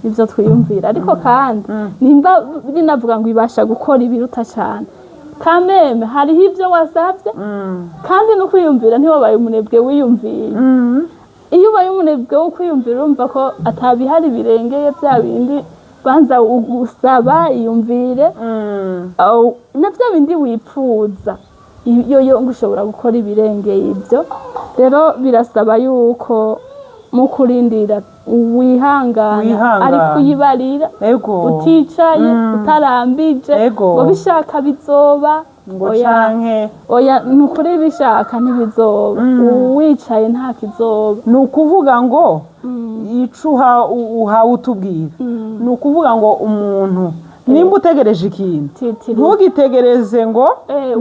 ivyo twiyumvira ariko kandi nimba binavuga ngo ibasha gukora ibiruta cyane kameme hariho ivyo wasavye kandi no kwiyumvira ntiwabaye umunebwe wiyumviye iyo ubaye umunebwe wo kwiyumvira urumva ko atabihari birengeye bya bindi banza ugusaba iyumvire navyo bindi wipfuza iyo ngushobora gukora ibirengeye ivyo rero birasaba yuko mu kurindira wihangana ariko yibarira uticaye utarambije ngo bishaka bizoba oya nukuri bishaka ntibizoba wicaye nta kizoba nukuvuga ngo icuha uhawe utubwira nukuvuga ngo umuntu nimba utegereje ikintu ntugitegereze ngo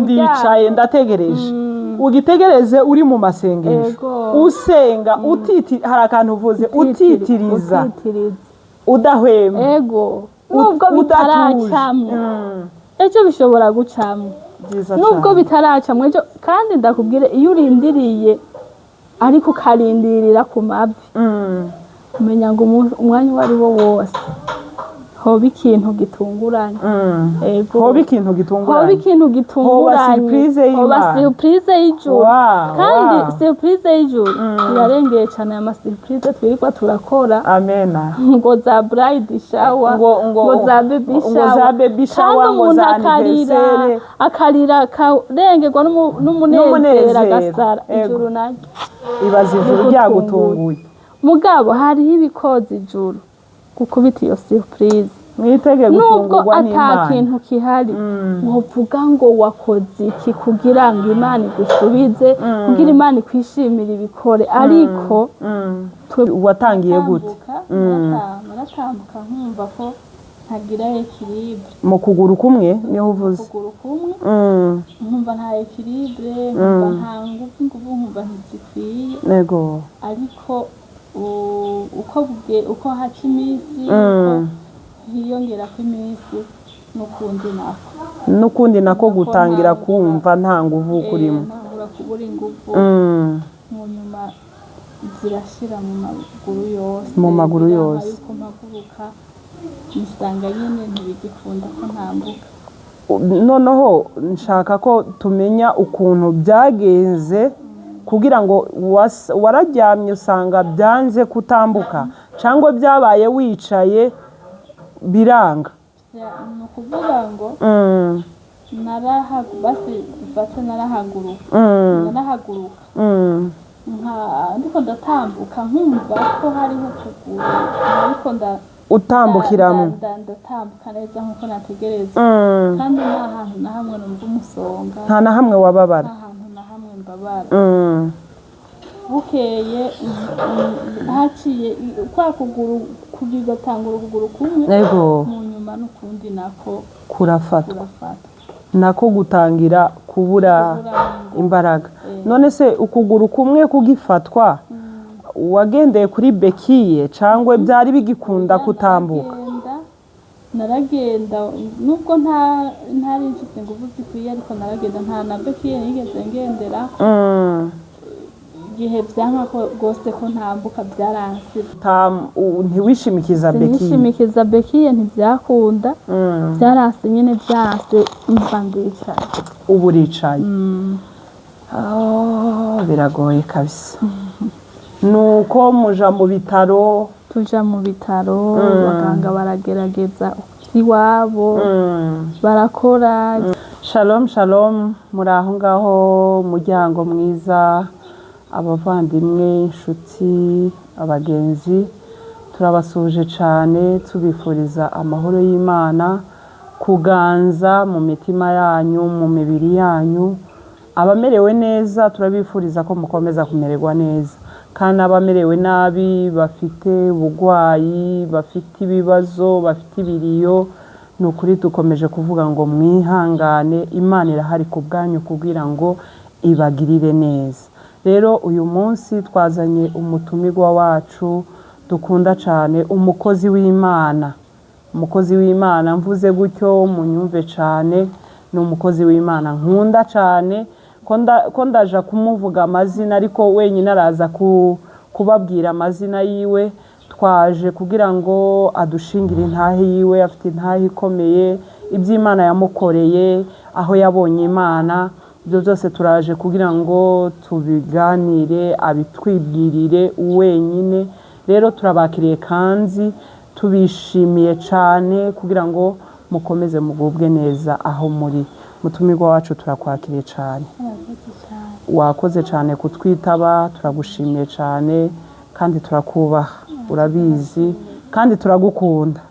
ndicaye ndategereje ugitegereze uri mu masengesho usenga hari akantu uvuze utitiriza udahwema nubwo bitaracamwe ejo bishobora gucamwe nubwo bitaracamwe ejo kandi ndakubwire iyo urindiriye ariko ukarindirira ku mavi umenya ngo umwanya uwo ari wo wose hoba ikintu gitunguranye hoba ikintu gitunguranye hoba surprise y'ijuru kandi surprise y'ijuru irarengeye cyane ama surprise twirirwa turakora amena ngo za bride shower ngo za baby shower ngo za anniversaire akarira karengerwa n'umunezero agasara ijuru naryo ibaza ijuru ryagutunguye mugabo hariho ibikoze ijuru gukubita iyo surprise mwitege gutungurwa n'Imana nubwo atakintu kihari wovuga ngo wakoze iki kugira ngo Imana igusubize kugira Imana kwishimira ibikore ariko watangiye gute naratambuka nkumva ko ntagira equilibre mu kuguru kumwe niho uvuze kuguru kumwe nkumva nta equilibre nkumva nta nguvu nkumva ntizikwiye nego ariko uko haca iminsi hiyongera ko iminsi n'ukundi nako gutangira kumva nta nguvu kurimo ntangura kubura inguvu mu nyuma zirashira mu maguru yose yuko mpaguruka nisanga nyine ntibigikunda ko ntambuka noneho nshaka ko tumenya ukuntu byagenze kugira ngo wararyamye usanga byanze kutambuka cyangwa byabaye wicaye biranga ni ukuvuga ngo narahaguruka ariko ndatambuka nkumva ko hariho ukuguru ariko utambukiramo ndatambuka neza nkuko nategereza kandi nta hantu na hamwe numva umusonga nta na hamwe wababara bukeye haciye kwa kuguru kugatangura ukuguru kumwe mu nyuma n'ukundi nako kurafatwa nako gutangira kubura imbaraga none se ukuguru kumwe kugifatwa wagendeye kuri bekiye cyangwa byari bigikunda kutambuka naragenda nubwo ntari nshyize ingufu zikwiye ariko naragenda nta na bekiye nigeze ngendera igihe byanka rwose ko ntambuka byaranse ntiwishimikiza bekiye ntibyakunda byaranse nyine byaranse mva ndicaye ubu uricaye biragoye kabisa nuko muja mu bitaro tuja mu bitaro abaganga baragerageza iwabo barakora shalom muri aho ngaho muryango mwiza abavandimwe inshuti abagenzi turabasuje cyane tubifuriza amahoro y'Imana kuganza mu mitima yanyu mu mibiri yanyu abamerewe neza turabifuriza ko mukomeza kumererwa neza kandi abamerewe nabi bafite ubugwayi bafite ibibazo bafite ibiriyo ni ukuri dukomeje kuvuga ngo mwihangane Imana irahari ku bwanyu kugira ngo ibagirire neza rero uyu munsi twazanye umutumirwa wacu dukunda cyane umukozi w'Imana mvuze gutyo munyumve cyane ni umukozi w'Imana nkunda cyane ko ndaja kumuvuga amazina ariko wenyine araza kubabwira amazina yiwe twaje kugira ngo adushingire intahe yiwe, afite intahe ikomeye, iby'Imana yamukoreye, aho yabonye Imana. Ibyo byose turaje kugira ngo tubiganire, abitwibwirire wenyine. Rero turabakiriye kandi tubishimiye cyane kugira ngo mukomeze mugubwe neza aho muri. Mutumirwa wacu turakwakiriye cyane. Wakoze cyane kutwitaba, turagushimiye cyane kandi turakubaha, urabizi kandi turagukunda.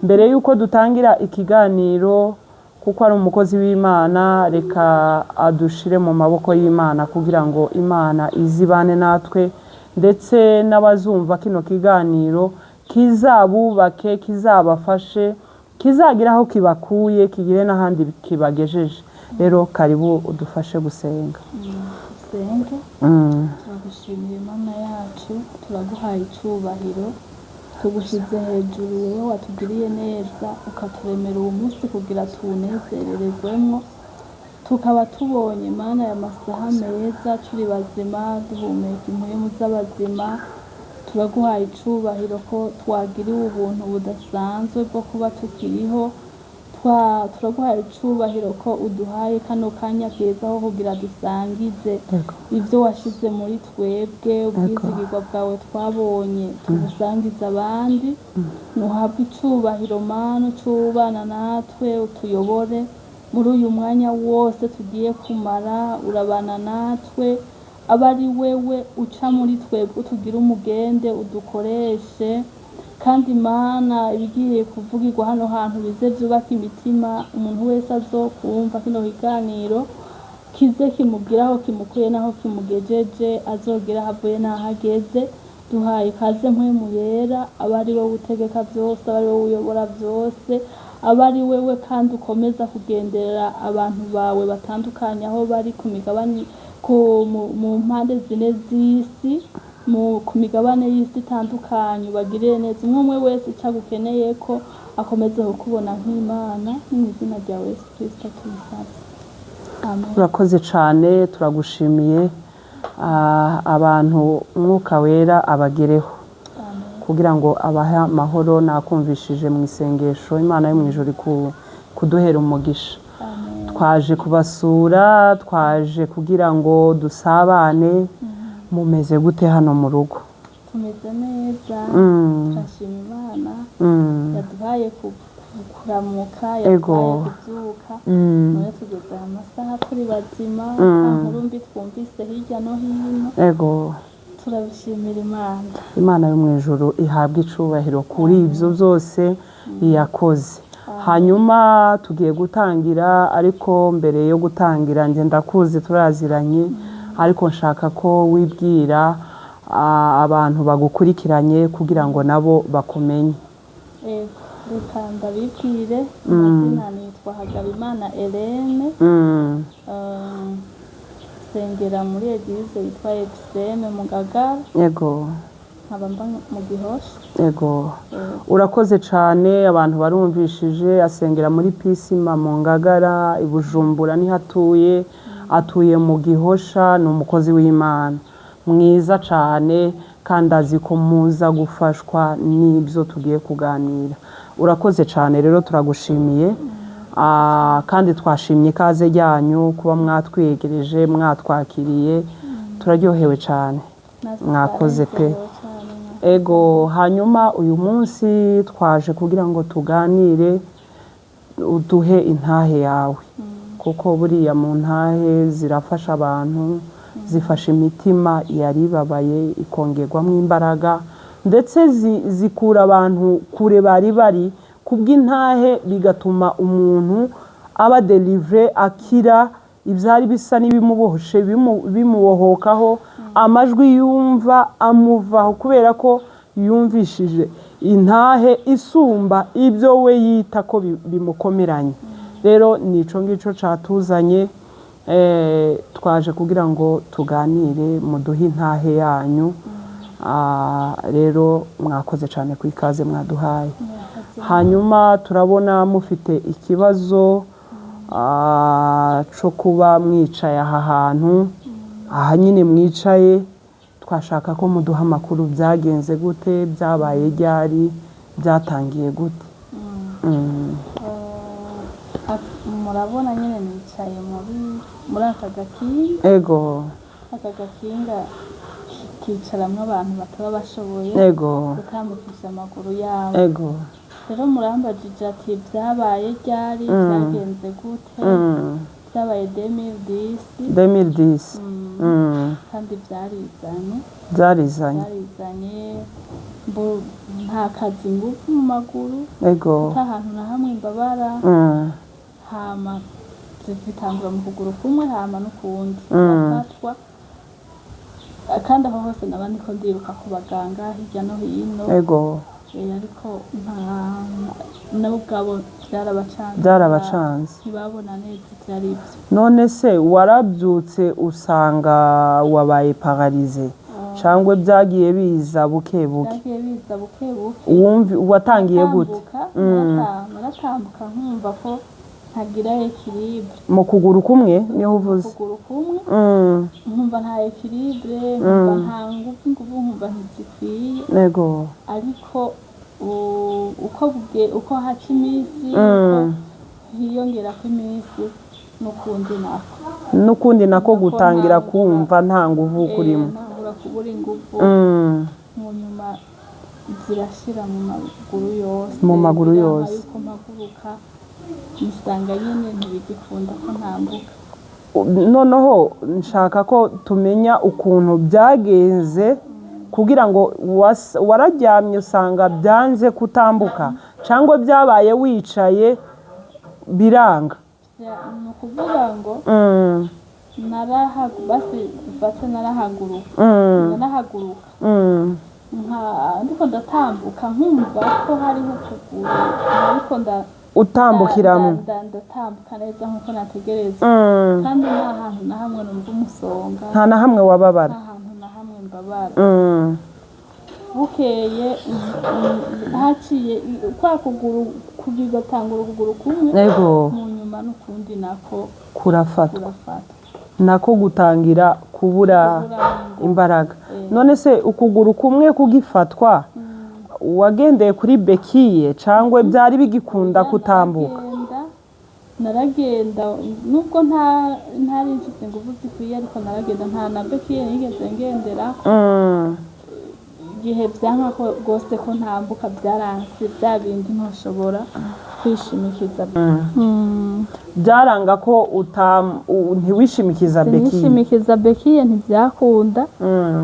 Mbere yuko dutangira ikiganiro, kuko ari umukozi w'Imana, reka adushire mu maboko y'Imana kugira ngo Imana izibane natwe, ndetse n'abazumva kino kiganiro kizabubake, kizabafashe, kizagira aho kibakuye, kigire n'ahandi kibagejeje. Rero karibu udufashe gusenga. Senge, turagushimiye Imana yacu, turaguhaye icyubahiro, tugushize hejuru, wowe watugiriye neza ukaturemera uwo munsi kugira tuwunezerererwemo, tukaba tubonye Imana ya masaha meza, turi bazima, duhumeka impwemu z'abazima. Turaguhaye icyubahiro ko twagiriwe ubuntu budasanzwe bwo kuba tukiriho. Turaguhaye icyubahiro ko uduhaye kano kanya keza ho kugira dusangize ibyo washize muri twebwe, ubwizigirwa bwawe twabonye tubusangiza abandi. Nuhabwe icyubahiro Mana, cyubana natwe, utuyobore muri uyu mwanya wose tugiye kumara. Urabana natwe, aba ari wewe uca muri twebwe, utugira umugende, udukoreshe. Kandi Mana, ibigiye kuvugirwa hano hantu bize byubaka imitima, umuntu wese azokumva kino kiganiro kize kimubwiraho kimukuye naho kimugejeje, azogera havuye naho ageze. Duhaye kaze mpwemu yera, aba ari wowe utegeka byose, aba ari wowe uyobora byose, aba ari wewe kandi ukomeza kugendera abantu bawe batandukanye aho bari ku migabane, mu mpande zine z'isi, ku migabane y'isi itandukanye. Ubagirire neza umwe wese icyo agukeneye ko akomeze kukubona nk'Imana, mu izina rya Yesu Kristo tubisabye, amen. Urakoze cyane, turagushimiye. Abantu Mwuka Wera abagereho kugira ngo abahe amahoro. Nakumvishije mu isengesho Imana yo mu ijuru kuduhera umugisha. Twaje kubasura, twaje kugira ngo dusabane. Mumeze gute hano mu rugo? Tumeze neza, turashima Imana yaduhaye kuramuka, yaduhaye kubyuka, none tugeze amasaha turi bazima, nkuru mbi twumvise hirya no hino. Turabishimira Imana. Imana yo mu ijuru ihabwa icubahiro kuri ibyo byose yakoze. Hanyuma tugiye gutangira, ariko mbere yo gutangira nge ndakuzi turaziranye, ariko nshaka ko wibwira abantu bagukurikiranye kugira ngo nabo bakumenye. Reka ndabibwire. Amazina nitwa Habimana Helene, sengera muri eglise yitwa FCM mu Ngagara. Nkaba mba mu Gihosha. Urakoze cyane. Abantu barumvishije, asengera muri Pisima mu Ngagara, i Bujumbura niho atuye. Atuye mu Gihosha, ni umukozi w'Imana mwiza cyane, kandi azi ko muza gufashwa n'ibyo tugiye kuganira. Urakoze cyane. Rero turagushimiye, kandi twashimye ikaze ryanyu kuba mwatwegereje, mwatwakiriye. Turaryohewe cyane, mwakoze pe. Hanyuma uyu munsi twaje kugira ngo tuganire, uduhe intahe yawe, kuko buriya mu ntahe zirafasha abantu, zifasha imitima yaribabaye ikongerwamo imbaraga, ndetse zikura abantu kure bari kubw'intahe, bigatuma umuntu aba delivre, akira ibyari bisa n'ibimubohoshe bimubohokaho, amajwi yumva amuvaho kubera ko yumvishije intahe isumba ibyo we yita ko bimukomeranye. Rero nico ngico catuzanye, twaje kugira ngo tuganire, muduhe intahe yanyu. Rero mwakoze cyane ku ikaze mwaduhaye. Hanyuma turabona mufite ikibazo cyo kuba mwicaye aha hantu, aha nyine mwicaye twashaka ko muduha amakuru byagenze gute, byabaye ryari, byatangiye gute. Murabona nyine nicaye muri aka gakinga. Ego. Aka gakinga kicaramwo abantu bataba bashoboye gutambukisha amaguru yabo. Ego. Rero murambajije ati byabaye ryari, byagenze gute. Byabaye 2010. Kandi byarizanye nta kazi ngufu mu maguru. Ego. Nta hantu na hamwe mbabara. Hama zitangura mu kuguru kumwe hama n'ukundi bafatwa. Kandi aho hose nabandi ko ndiruka ku baganga hirya no hino. Ego. Ariko nabo ubwabo byarabacanze ntibabona neza byari byo. None se warabyutse usanga wabaye paralize cyangwa byagiye biza buke buke? Watangiye gute? Naratambuka nkumva ko ntagira equilibre mu kuguru kumwe niho uvuze? Kuguru kumwe nkumva nta equilibre, nkumva nta ngufu, nkumva ntizikwiye. Ego. Ariko uko haca iminsi hiyongera ko iminsi n'ukundi nako gutangira kumva nta nguvu kurimo. Ntangura kubura ingufu mu nyuma zirashira mu maguru yose. Yuko mpaguruka nisanga nyine ntibigikunda ko ntambuka. Noneho nshaka ko tumenya ukuntu byagenze kugira ngo wararyamye usanga byanze kutambuka cyangwa byabaye wicaye biranga? Ni ukuvuga ngo narahaguruka ndiko ndatambuka nkumva ko hariho ukuguru ariko utambukiramo ndatambuka neza nkuko nategereza. Kandi nta hantu na hamwe numva umusonga, nta na hamwe wababara, nta hantu na hamwe mbabara. Bukeye haciye kwa kuguru kugatangura ukuguru kumwe. Ego. Mu nyuma n'ukundi nako kurafatwa nako gutangira kubura imbaraga. None se ukuguru kumwe kugifatwa wagendeye kuri bekiye cyangwa byari bigikunda kutambuka? Naragenda nubwo ntari mfite ingufu zikwiye, ariko naragenda nta na bekiye nigeze ngendera. Igihe byanka ko rwose ko ntambuka byaranse bya bindi ntushobora kwishimikiza. Byaranga ko ntiwishimikiza bekiye? Nishimikiza bekiye ntibyakunda.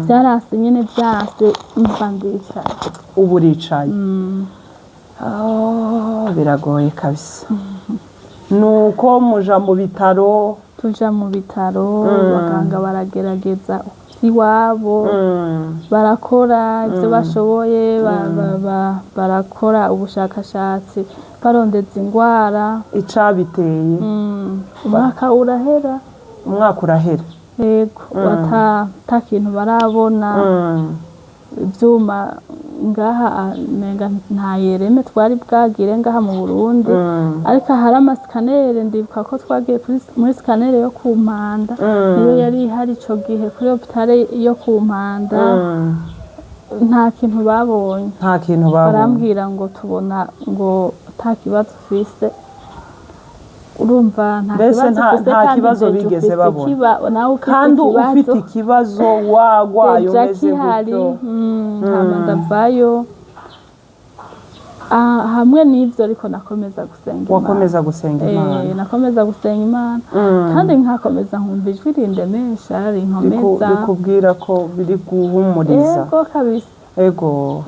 Byaranse nyine byanse mva ndicaye. Ubu uricaye? Biragoye kabisa. Nuko muja mu bitaro? Tuja mu bitaro, abaganga baragerageza iwabo, barakora ibyo bashoboye, barakora ubushakashatsi, barondeza indwara icabiteye. Umwaka urahera. Yego. Ata kintu barabona. Ibyuma ngaha menga nta yereme twari bwagire ngaha mu Burundi. Ariko hari amasikanere, ndibuka ko twagiye muri sikanere yo ku Mpanda. Niyo yari hari ico gihe kuri hopitale yo ku Mpanda. Nta kintu babonye. Barambwira ngo tubona ngo nta kibazo ufise. Urumva nta kibazo bigeze babona. Kandi ufite ikibazo wagwayo umeze gutyo. Ndavayo hamwe n'ibyo, ariko nakomeza gusenga Imana. Wakomeza gusenga Imana? Nakomeza gusenga Imana. Kandi nkakomeza nkumva ijwi rindemesha rinkomeza, bikubwira ko biri guhumuriza. Yego kabisa. Ego.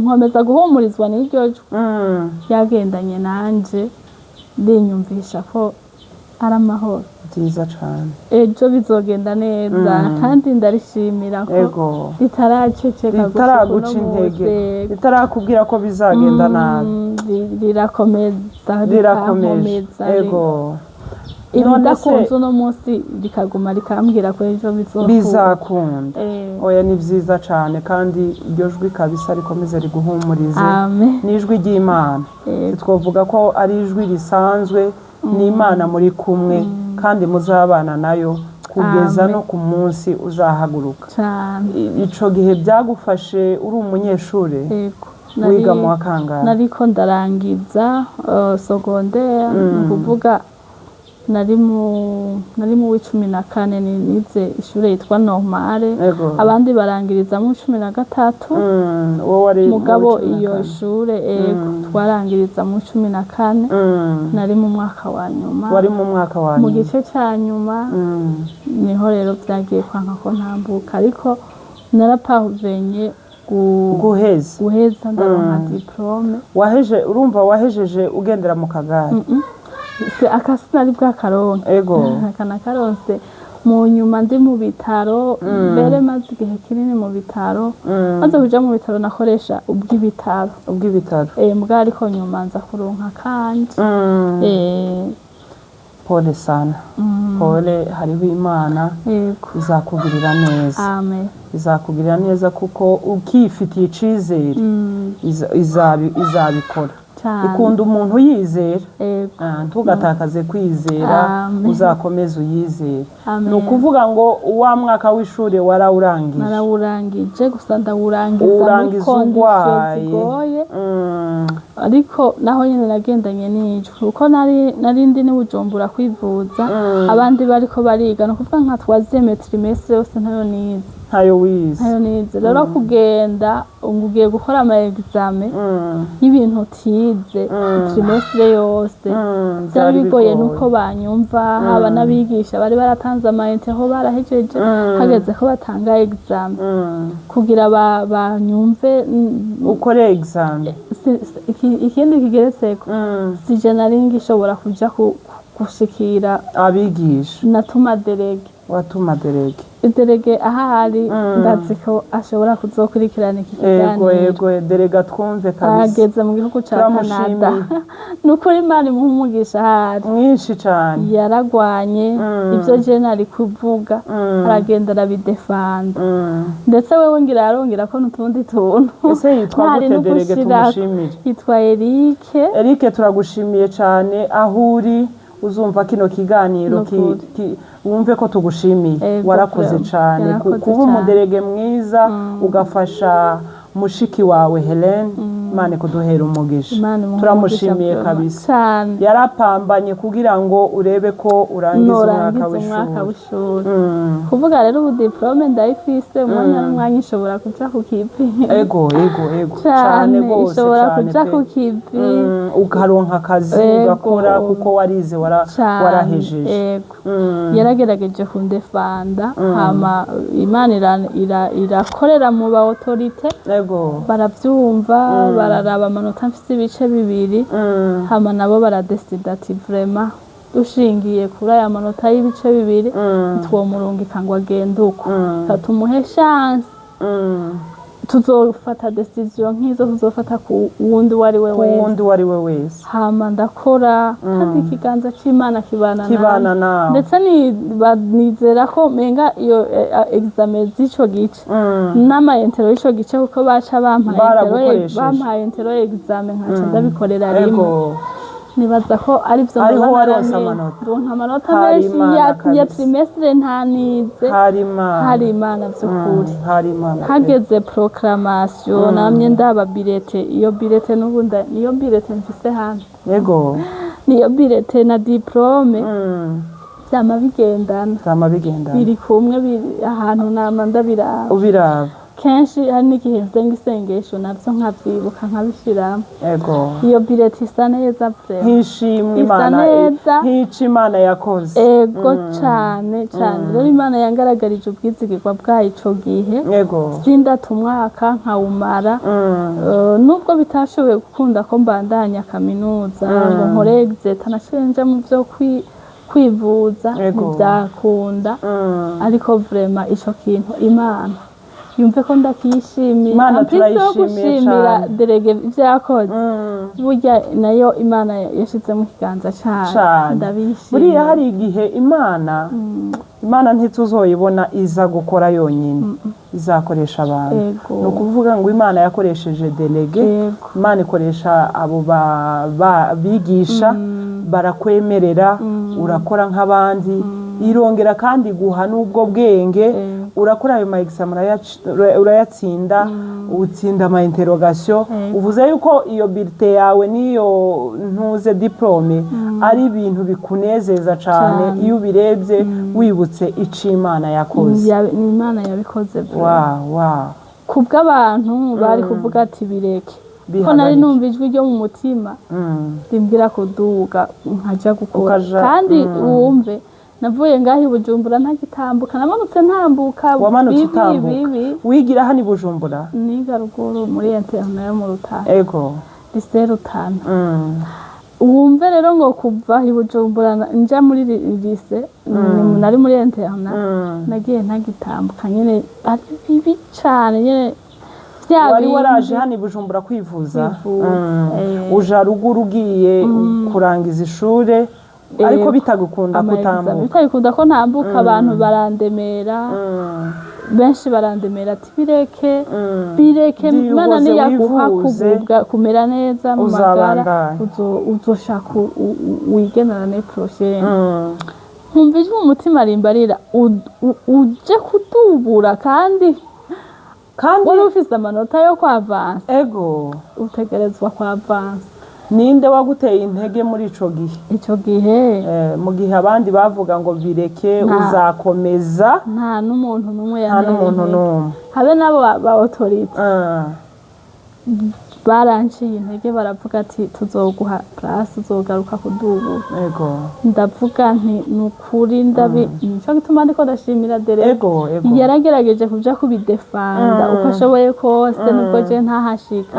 Nkomeza guhumurizwa n'iryo jwi ryagendanye nanje rinyumvisha ko ari amahoro. Byiza cyane. Ejo bizogenda neza. Kandi ndarishimira ko ritaraceceka, ritaraguca intege, ritarakubwira ko bizagenda nabi. Rirakomeza. Ego. Ibidakunze uno munsi rikaguma rikambwira ko ejo bizakunda. Oya, ni byiza cyane. Kandi iryo jwi kabisa rikomeze riguhumurize. N'ijwi ry'Imana. Twavuga ko ari ijwi risanzwe, ni Imana muri kumwe kandi muzabana nayo kugeza Amen. no ku munsi uzahaguruka. cyane Ico gihe byagufashe uri umunyeshuri yego wiga mu wakangara? nariko ndarangiza secondaire ni kuvuga nari mu w'icumi na kane nize ishure yitwa normale, Ego. abandi barangiriza mu cumi na gatatu, wowe wari mugabo iyo shure twarangiriza mu cumi na kane, nari mu mwaka wa nyuma, wari mu mwaka wa mu nyuma. gice cya nyuma niho rero byagiye kwanka ko ntambuka, ariko narapahuvenye guheza ndaronka diplome. Urumva wahejeje ugendera mu kagare? Akasi nari bwakaronke. Ego. Akanakaronse mu nyuma ndi mu bitaro, mbere maze igihe kinini mu bitaro, maze kuja mu bitaro nakoresha ubw'ibitaro. Mbwa ariko nyuma nza kuronka kandi. Pole sana. Pole, hariho Imana izakugirira neza. Amen. Izakugirira neza kuko ukifitiye icizere izabikora. Ikunda umuntu yizera, ntugatakaze kwizera, uzakomeze uyizere. Ni ukuvuga ngo wa mwaka w'ishuri warawurangije? Narawurangije, gusa ndawurangiza muri kondisiyo zigoye, ariko naho nyine nagendanye n'ijwi kuko nari ndi ni Bujumbura kwivuza, abandi bariko bariga, ni ukuvuga nka troisième trimestre yose ntayo nize. Ntayo wize. Rero kugenda ugiye gukora ama examen y'ibintu utize trimestre yose, byari bigoye nuko banyumva, haba n'abigisha bari baratanze amayinite aho barahejeje, hageze ko batanga examen kugira banyumve ukore examen. Ikindi kigeretseko sije nari ngishobora kuja gushikira abigisha, natuma delege. Watuma delege ahari ndazi ko ashobora kuzokurikirana iki kiganiro. Yego, delege twumve kabisa. Ageze mu gihugu ca Canada. Nukuri Imana imuha umugisha ahari mwinshi cyane. Yaragwanye ivyo je nari kuvuga, aragenda arabidefanda, ndetse wewe ngira yarongera ko n'utundi tuntu. Ese yitwa gute delege tumushimire? Yitwa Eric, turagushimiye cyane aho uri. Uzumva kino kiganiro wumve ko tugushimiye. Warakoze cyane kuba umuderege mwiza, ugafasha mushiki wawe Helene. Imana kuduhera umugisha, turamushimiye kabisa. Yarapambanye kugira ngo urebe ko urangiza umwaka w'ishuri. Kuvuga rero ubu diplome ndayifise, umwanya n'umwanya ishobora kuja ku kivi. Ego cyane gose, ishobora kuja ku kivi ukaronka akazi ugakora kuko warize warahejeje. Yaragerageje kundefanda, hama Imana irakorera mu ba autorite, baravyumva, bararaba amanota mfise ibice bibiri, hama nabo baradesida ati vraiment dushingiye kuri aya manota y'ibice bibiri twomurungika ngo agende uko, tumuhe chance, tuzofata decision nk'izo tuzofata ku wundi wari we wese. Hama ndakora kandi ikiganza c'Imana kibana nawe, ndetse nizera ko menga iyo examen z'ico gice n'ama intero y'ico gice kuko baca bampaye intero examen nkaca ndabikorera rimwe. Nibaza ko ari byo ndonka amanota menshi ya trimestre ntanize. Hari Imana by'ukuri. Hageze proclamation namye ndaba bilete, iyo bilete n'ubundi niyo bilete mfise hano. Niyo bilete na diplome byama bigendana, biri kumwe, ahantu nama ndabiraba. Kenshi hari n'igihe nsenga isengesho navyo nkavyibuka nkabishiramo. Iyo bilete isa neza vrema, nkishimwe Imana, nk'ico Imana yakoze. Cane. Rero Imana yangaragarije ubwizigirwa bwayo ico gihe, sindata umwaka nkawumara, nubwo bitashoboye gukunda ko mbandanya kaminuza ngo nkore exeta, nashenje mu vyo kwivuza ntivyakunda, ariko vrema ico kintu Imana yumve ko ndakishimiye. Imana turayishimiye cyane. Delege vyakoze burya nayo Imana yashize mu kiganza cyane, ndabishimiye. Buriya hari igihe Imana ntituzoyibona iza gukora yonyine, izakoresha abantu. Ni ukuvuga ngo Imana yakoresheje delege, Imana ikoresha abo bigisha, barakwemerera urakora nk'abandi, irongera kandi guha n'ubwo bwenge urakora ayo ma exam urayatsinda utsinda ama interrogation uvuze yuko iyo bulletin yawe niyo ntuze diplome ari ibintu bikunezeza cyane iyo ubirebye wibutse icimana yakoze ni Imana yabikoze wow kubw'abantu bari kuvuga ati bireke ko nari numva ijwi ryo mu mutima rimbwira kuduga nkaja gukora kandi wumve navuye ngaho i Bujumbura ntagitambuka namanutse ntambuka wamanutse utambuka wigira hano i Bujumbura niga ruguru muri internet yo mu Rutana ego lycée Rutana wumve rero ngo kuva i Bujumbura nja muri lycée nari muri internet nagiye ntagitambuka nyene ari bibi cyane nyene wari waraje hano i Bujumbura kwivuza uja ruguru ugiye kurangiza ishure ariko bitagukunda kutambuka bitagukunda ko ntambuka abantu barandemera benshi barandemera ati bireke Imana niyaguha kugubwa kumera neza mu magara uzoshaka wigenera ne prochaine nkumva ijwi mu mutima rimbarira uje kutubura kandi wari ufise amanota yo kwa avance ego utegerezwa kwa avance ninde waguteye intege muri ico gihe mu gihe abandi bavuga ngo bireke uzakomeza nta n'umuntu numwe habe nabo ba autorite baranciye intege baravuga ati tuzoguha place uzogaruka kudubu ego ndavuga nti nukuri nico gituma ndiko ndashimira ego yaragerageje kuja kubidefanda uko ashoboye kose nubwo je ntahashika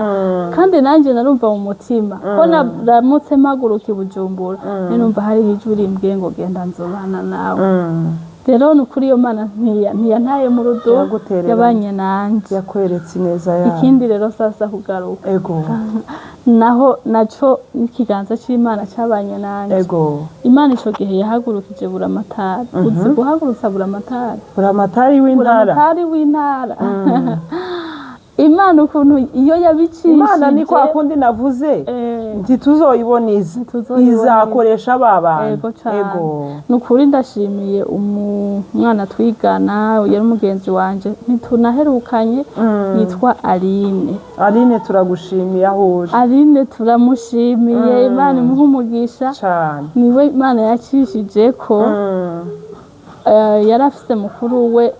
kandi nanje narumva mu mutima ko naramutse mpaguruka i Bujumbura numva hari ijwi rimbwiye ngo genda nzobana nawe rero nukuri iyo Mana ntiyantaye mu rudo yabanye nanje yakweretse neza yawe ikindi rero sasa kugaruka ego naho naco n'ikiganza c'Imana cabanye nanje ego Imana ico gihe yahagurukije Buramatari uzi guhagurutsa Buramatari w'intara Imana ukuntu iyo yabicishije Imana ni kwa kundi navuze nti tuzoyibona izakoresha babana ego nukuri ndashimiye umwana twigana yari umugenzi wanje ntitunaherukanye yitwa Aline turagushimiye aho Aline turamushimiye Imana imuha umugisha cyane niwe Imana yacishije ko yarafise mukuru we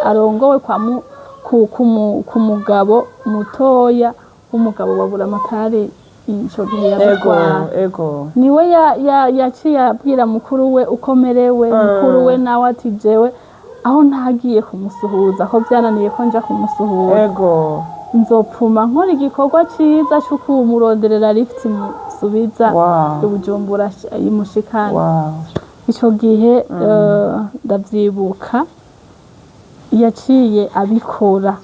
arongowe ku mugabo mutoya w'umugabo wa Buramatari ico gihe yatwara niwe yaciye abwira mukuru we ukomerewe mukuru we nawe ati jewe aho ntagiye kumusuhuza ko byananiye ko nja kumusuhuza nzopfuma nkora igikorwa ciza cyo kumuronderera lift musubiza i Bujumbura imushikana ico gihe ndavyibuka yaciye abikora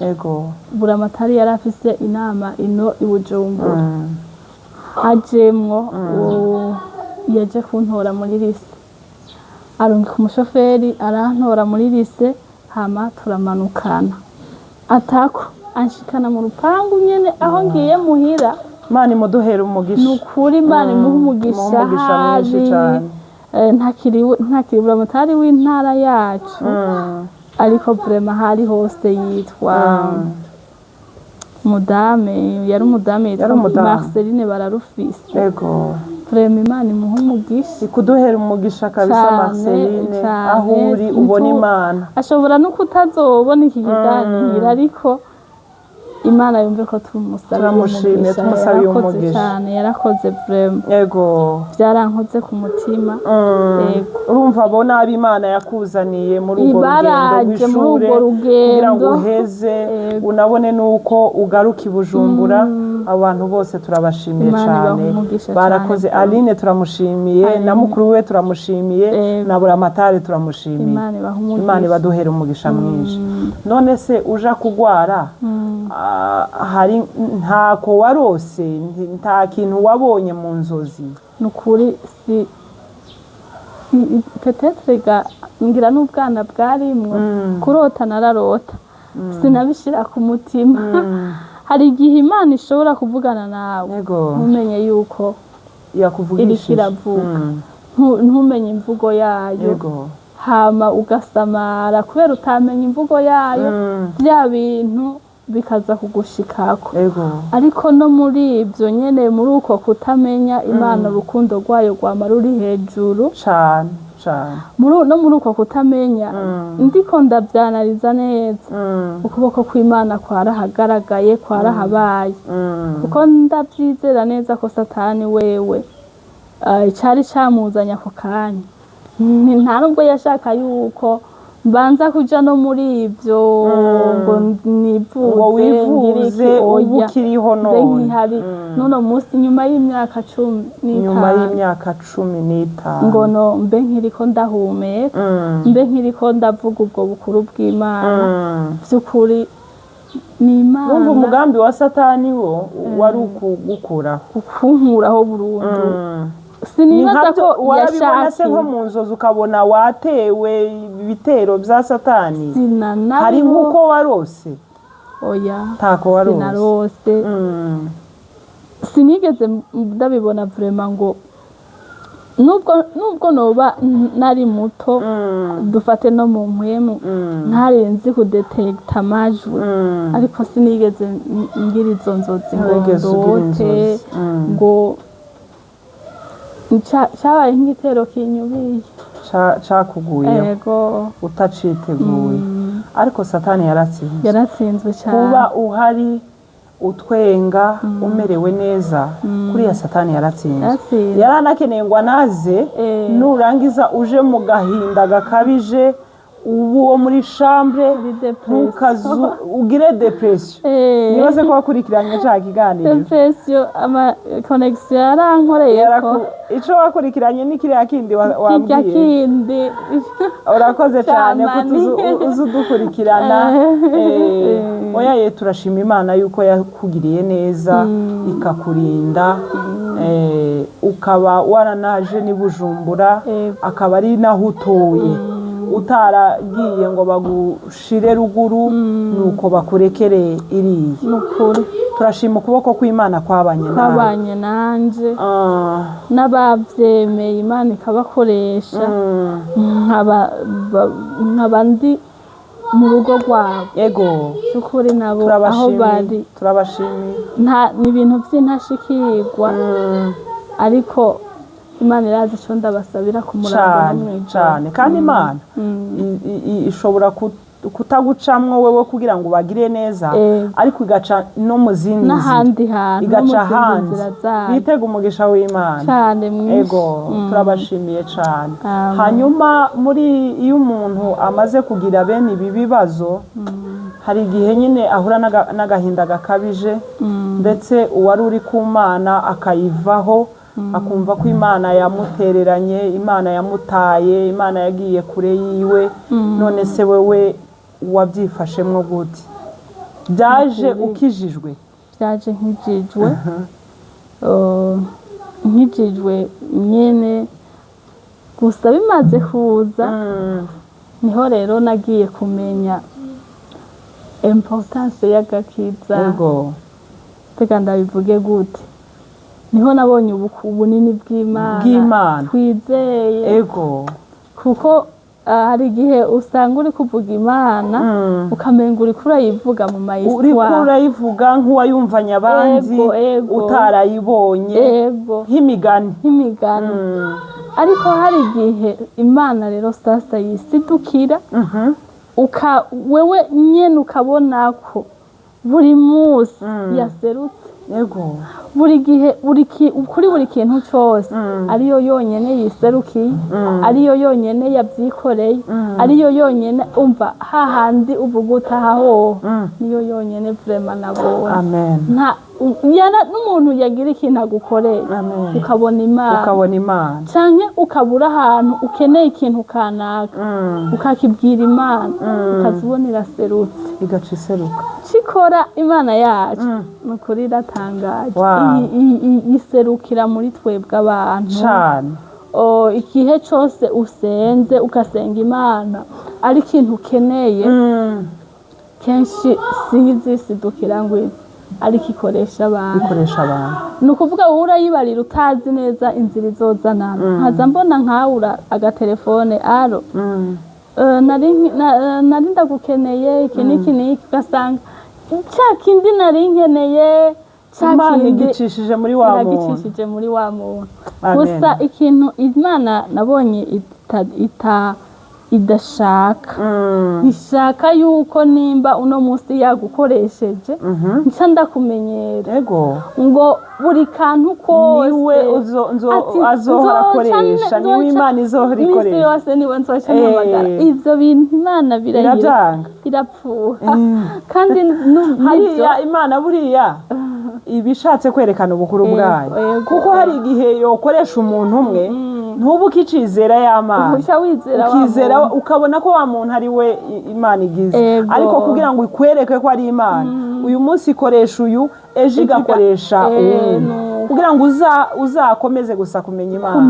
Buramatari yarafise inama ino i Bujumbura hajemwo yaje kuntora muri lise arungika umushoferi arantora muri lise hama turamanukana atako anshikana mu rupangu nyene aho ngiye muhira Imana imuduhera umugisha nukuri Imana imuha umugisha mwinshi cyane ntakiri Buramatari w'intara yacu ariko vraiment hari hose yitwa Mudame yari umudame yitwa Marceline bararufise vraiment Imana imuha umugisha ikuduhera umugisha kabisa Marceline aho uri ubona Imana ashobora no kutazobona iki kiganiro ariko Imana yumve ko tumusabiye umugisha cyane yarakoze vraiment byarankoze ku mutima urumva abona Imana yakuzaniye muri urwo rugendo kugira ngo uheze unabone nuko ugaruka i Bujumbura abantu bose turabashimiye cyane barakoze Aline turamushimiye na mukuru we turamushimiye na Buramatari turamushimiye Imana ibaduhera umugisha mwinshi none se uja kugwara hari ntako warose nta kintu wabonye mu nzozi nukuri peut-être ngira n'ubwana bwarimwe kurota nararota sinabishira ku mutima hari igihe Imana ishobora kuvugana nawe umenye yuko yakuvugishije iravuga ntumenye imvugo yayo hama ugasamara kubera utamenya imvugo yayo bya bintu bikaza kugushikako ariko no muri ibyo nyene muri uko kutamenya Imana urukundo rwayo rwama ruri hejuru cyane no muri uko kutamenya ndiko ndavyanariza neza ukuboko kw'Imana kwarahagaragaye kwarahabaye kuko ndavyizera neza ko Satani wewe cari camuzanya ako kanya nta nubwo yashaka yuko banza kuja no muri ibyo ngo nivuze ubu kiriho none nuno munsi nyuma y'imyaka 15 ngo no mbe nkiriko ndahumeka mbe nkiriko ndavuga ubwo bukuru bw'Imana by'ukuri ni Imana wumva umugambi wa Satani wo wari ukugukura kunkuraho burundu sinibaza ko warabibona se nko mu nzozi ukabona watewe ibitero bya Satani hari nk'uko warose oya ntako warose sinarose sinigeze ndabibona vraiment ngo nubwo noba nari muto dufate no mu mpwemu ntarenzi kudetecta amajwi ariko sinigeze ngira izo nzozi ngo ndote ngo cyabaye nk'igitero kinyubiye cakuguye utaciteguye ariko Satani yaratsinzwe cyane kuba uhari utwenga umerewe neza kuriya Satani yaratsinzwe yaranakeneye ngo anaze nurangiza uje mu gahinda gakabije ubu wo muri chambre ntukazu ugire depression nibaze ko wakurikiranye cya kiganiro depression ama connection yarankoreye ko ico wakurikiranye ni kiriya kindi wambwiye kindi urakoze cyane kuzudukurikirana oya ye turashima Imana yuko yakugiriye neza ikakurinda ukaba waranaje ni Bujumbura akaba ari naho utuye utaragiye ngo bagushire ruguru nuko bakurekere iriye nukuri turashima ukuboko kw'Imana kwabanye nanje n'abavyemeye Imana ikabakoresha nk'abandi mu rugo rwabo cyukuri nabo aho bari turabashimiye ni ibintu by'intashikirwa ariko Imana irazi icyo ndabasabira ku murango cyane kandi Imana ishobora kutagucamwo wewe kugira ngo bagire neza ariko igaca no mu zindi n'ahandi hantu igaca hanze bitega umugisha w'Imana cyane mwinshi turabashimiye cyane hanyuma muri iyo umuntu amaze kugira bene ibi bibazo hari igihe nyine ahura n'agahinda gakabije ndetse uwari uri ku Mana akayivaho akumva ko Imana yamutereranye Imana yamutaye Imana yagiye kure yiwe none se wewe wabyifashemwo gute byaje ukijijwe byaje nkijijwe nyene gusa bimaze kuza niho rero nagiye kumenya importance y'agakiza tega ndabivuge gute niho nabonye ubunini bw'Imana twizeye kuko hari igihe usanga uri kuvuga Imana ukamenga uri kurayivuga mu mayiswa uri kurayivuga nk'uwayumvanye abandi utarayibonye nk'imigani ariko hari igihe Imana rero sasa yisidukira wewe nyene ukabona ko buri munsi yaserutse buri gihe kuri buri kintu cyose ariyo yonyene yiserukiye ariyo yonyene yabyikoreye ariyo yonyene umva hahandi uvuga utahaho niyo yonyene vraiment nabo n'umuntu yagira ikintu agukoreye ukabona Imana canke ukabura ahantu ukeneye ikintu kanaka ukakibwira Imana ukazibonera serutse igaca iseruka cikora Imana yacu nukuri iratangaje iserukira muri twebwe abantu cyane igihe cyose usenze ugasenga Imana ari ikintu ukeneye kenshi siyizisidukira ngo ariko ikoresha abantu ikoresha abantu ni ukuvuga wowe urayibarira utazi neza inzira izozanana nkaza mbona nkawura agatelefone aro nari ndagukeneye iki n'iki n'iki ugasanga cya kindi nari nkeneye Imana igicishije muri wa muntu iragicishije muri wa muntu gusa ikintu Imana nabonye idashaka ishaka yuko nimba uno munsi yagukoresheje nca ndakumenyera ngo buri kantu kose niwe azohora akoresha niwe Imana izohora ikoresha imisi yose niwe nzoca mpamagara ivyo bintu Imana birahira irapfuha kandi hariya Imana buriya ibishatse kwerekana ubukuru bwayo kuko hari igihe yokoresha umuntu umwe ntubu ukicizera y'Imana ukizera ukabona ko wa muntu ari we Imana igize ariko kugira ngo ikwereke ko ari Imana uyu munsi ikoresha uyu ejo igakoresha kugira ngo uzakomeze gusa kumenya Imana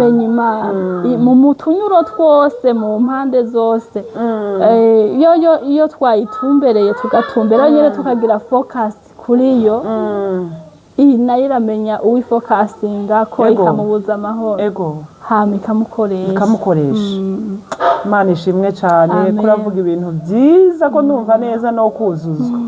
mu tunyuro twose mu mpande zose iyo twayitumbereye tugatumbera nyine tukagira focus kuri yo iyi nayo iramenya uwifokasinga ko ikamubuza amahoro hama ikamukoresha Imana ishimwe cyane kuravuga ibintu byiza ko ndumva neza no kuzuzwa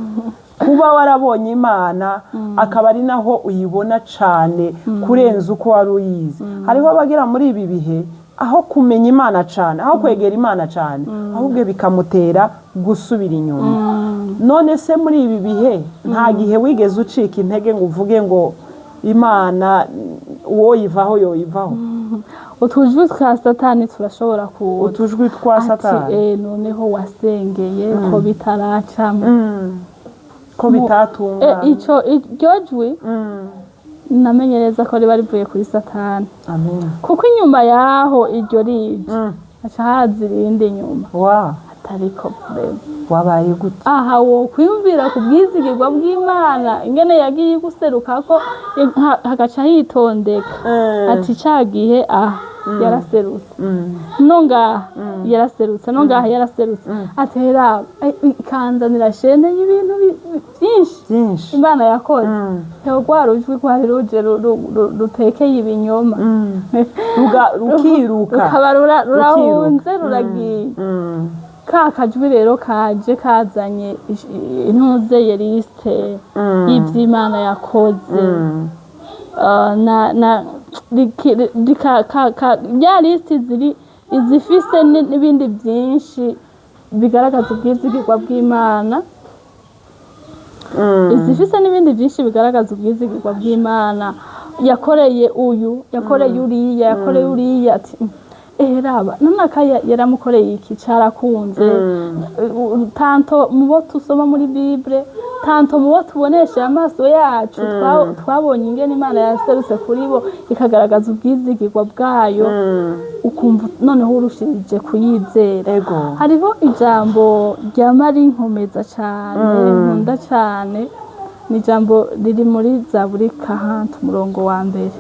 kuba warabonye Imana akaba ari naho uyibona cyane kurenza uko wari uyizi hariho abagira muri ibi bihe aho kumenya Imana cyane aho kwegera Imana cyane ahubwo bikamutera gusubira inyuma none se muri ibi bihe nta gihe wigeze ucika intege ngo uvuge ngo Imana uwo yivaho yoyivaho utujwi twa Satani turashobora kuza utujwi twa Satani noneho wasengeye ko bitaracamo ko bitatunga iryo jwi namenyereza ko riba rivuye kuri Satani amen kuko inyuma yaho iryo rije aca haza irindi nyuma atariko problem wabaye gute aha wo kwiyumvira ku bwizigirwa bw'Imana ingene yagiye guseruka ko hagaca hitondeka ati cagihe yaraserutse nonga yaraserutse nonga yaraserutse atera ikanzanira shene y'ibintu byinshi Imana yakoze rwaro ujwi kwari ruje rutekeye ibinyoma rukiruka rurahunze ruragiye kakajwi rero kaje kazanye intuzeye liste y'ivy'Imana yakoze ya liste izifise n'ibindi byinshi bigaragaza ubwizigirwa bw'Imana izifise n'ibindi byinshi bigaragaza ubwizigirwa bw'Imana yakoreye uyu yakoreye uriya ati raba nanaka yaramukoreye iki carakunze tanto mubo tusoma muri Bible tanto mubo tubonesha amaso yacu twabonye ingene Imana yaserutse kuri bo ikagaragaza ubwizigirwa bwayo ukumva noneho urushirije kuyizera hariho ijambo rya Mari Nkomeza cyane nkunda cyane ni ijambo riri muri Zaburi 40 umurongo wa mbere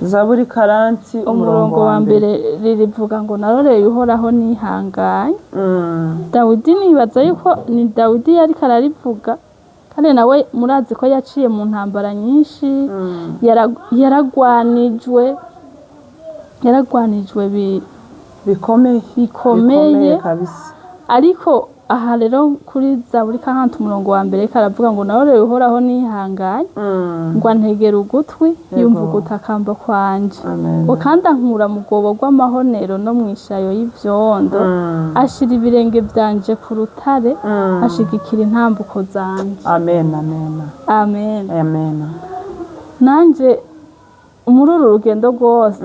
Zaburi 40 umurongo wa mbere ririvuga ngo naroreye uhoraho nihanganye Dawidi nibaza yuko ni Dawidi yari kararivuga kandi nawe murazi ko yaciye mu ntambara nyinshi yaragwanijwe bikomeye kabisa ariko aha rero kuri Zaburi 40 umurongo wa mbere karavuga ngo naroreye uhoraho nihanganye ngo antegera ugutwi yumva gutakamba kwanje ukanda nkura mu gobo rw'amahonero no mwishayo y'ivyondo ashira ibirenge byanje ku rutare ashigikira intambuko zanje amen nanje muri uru rugendo rwose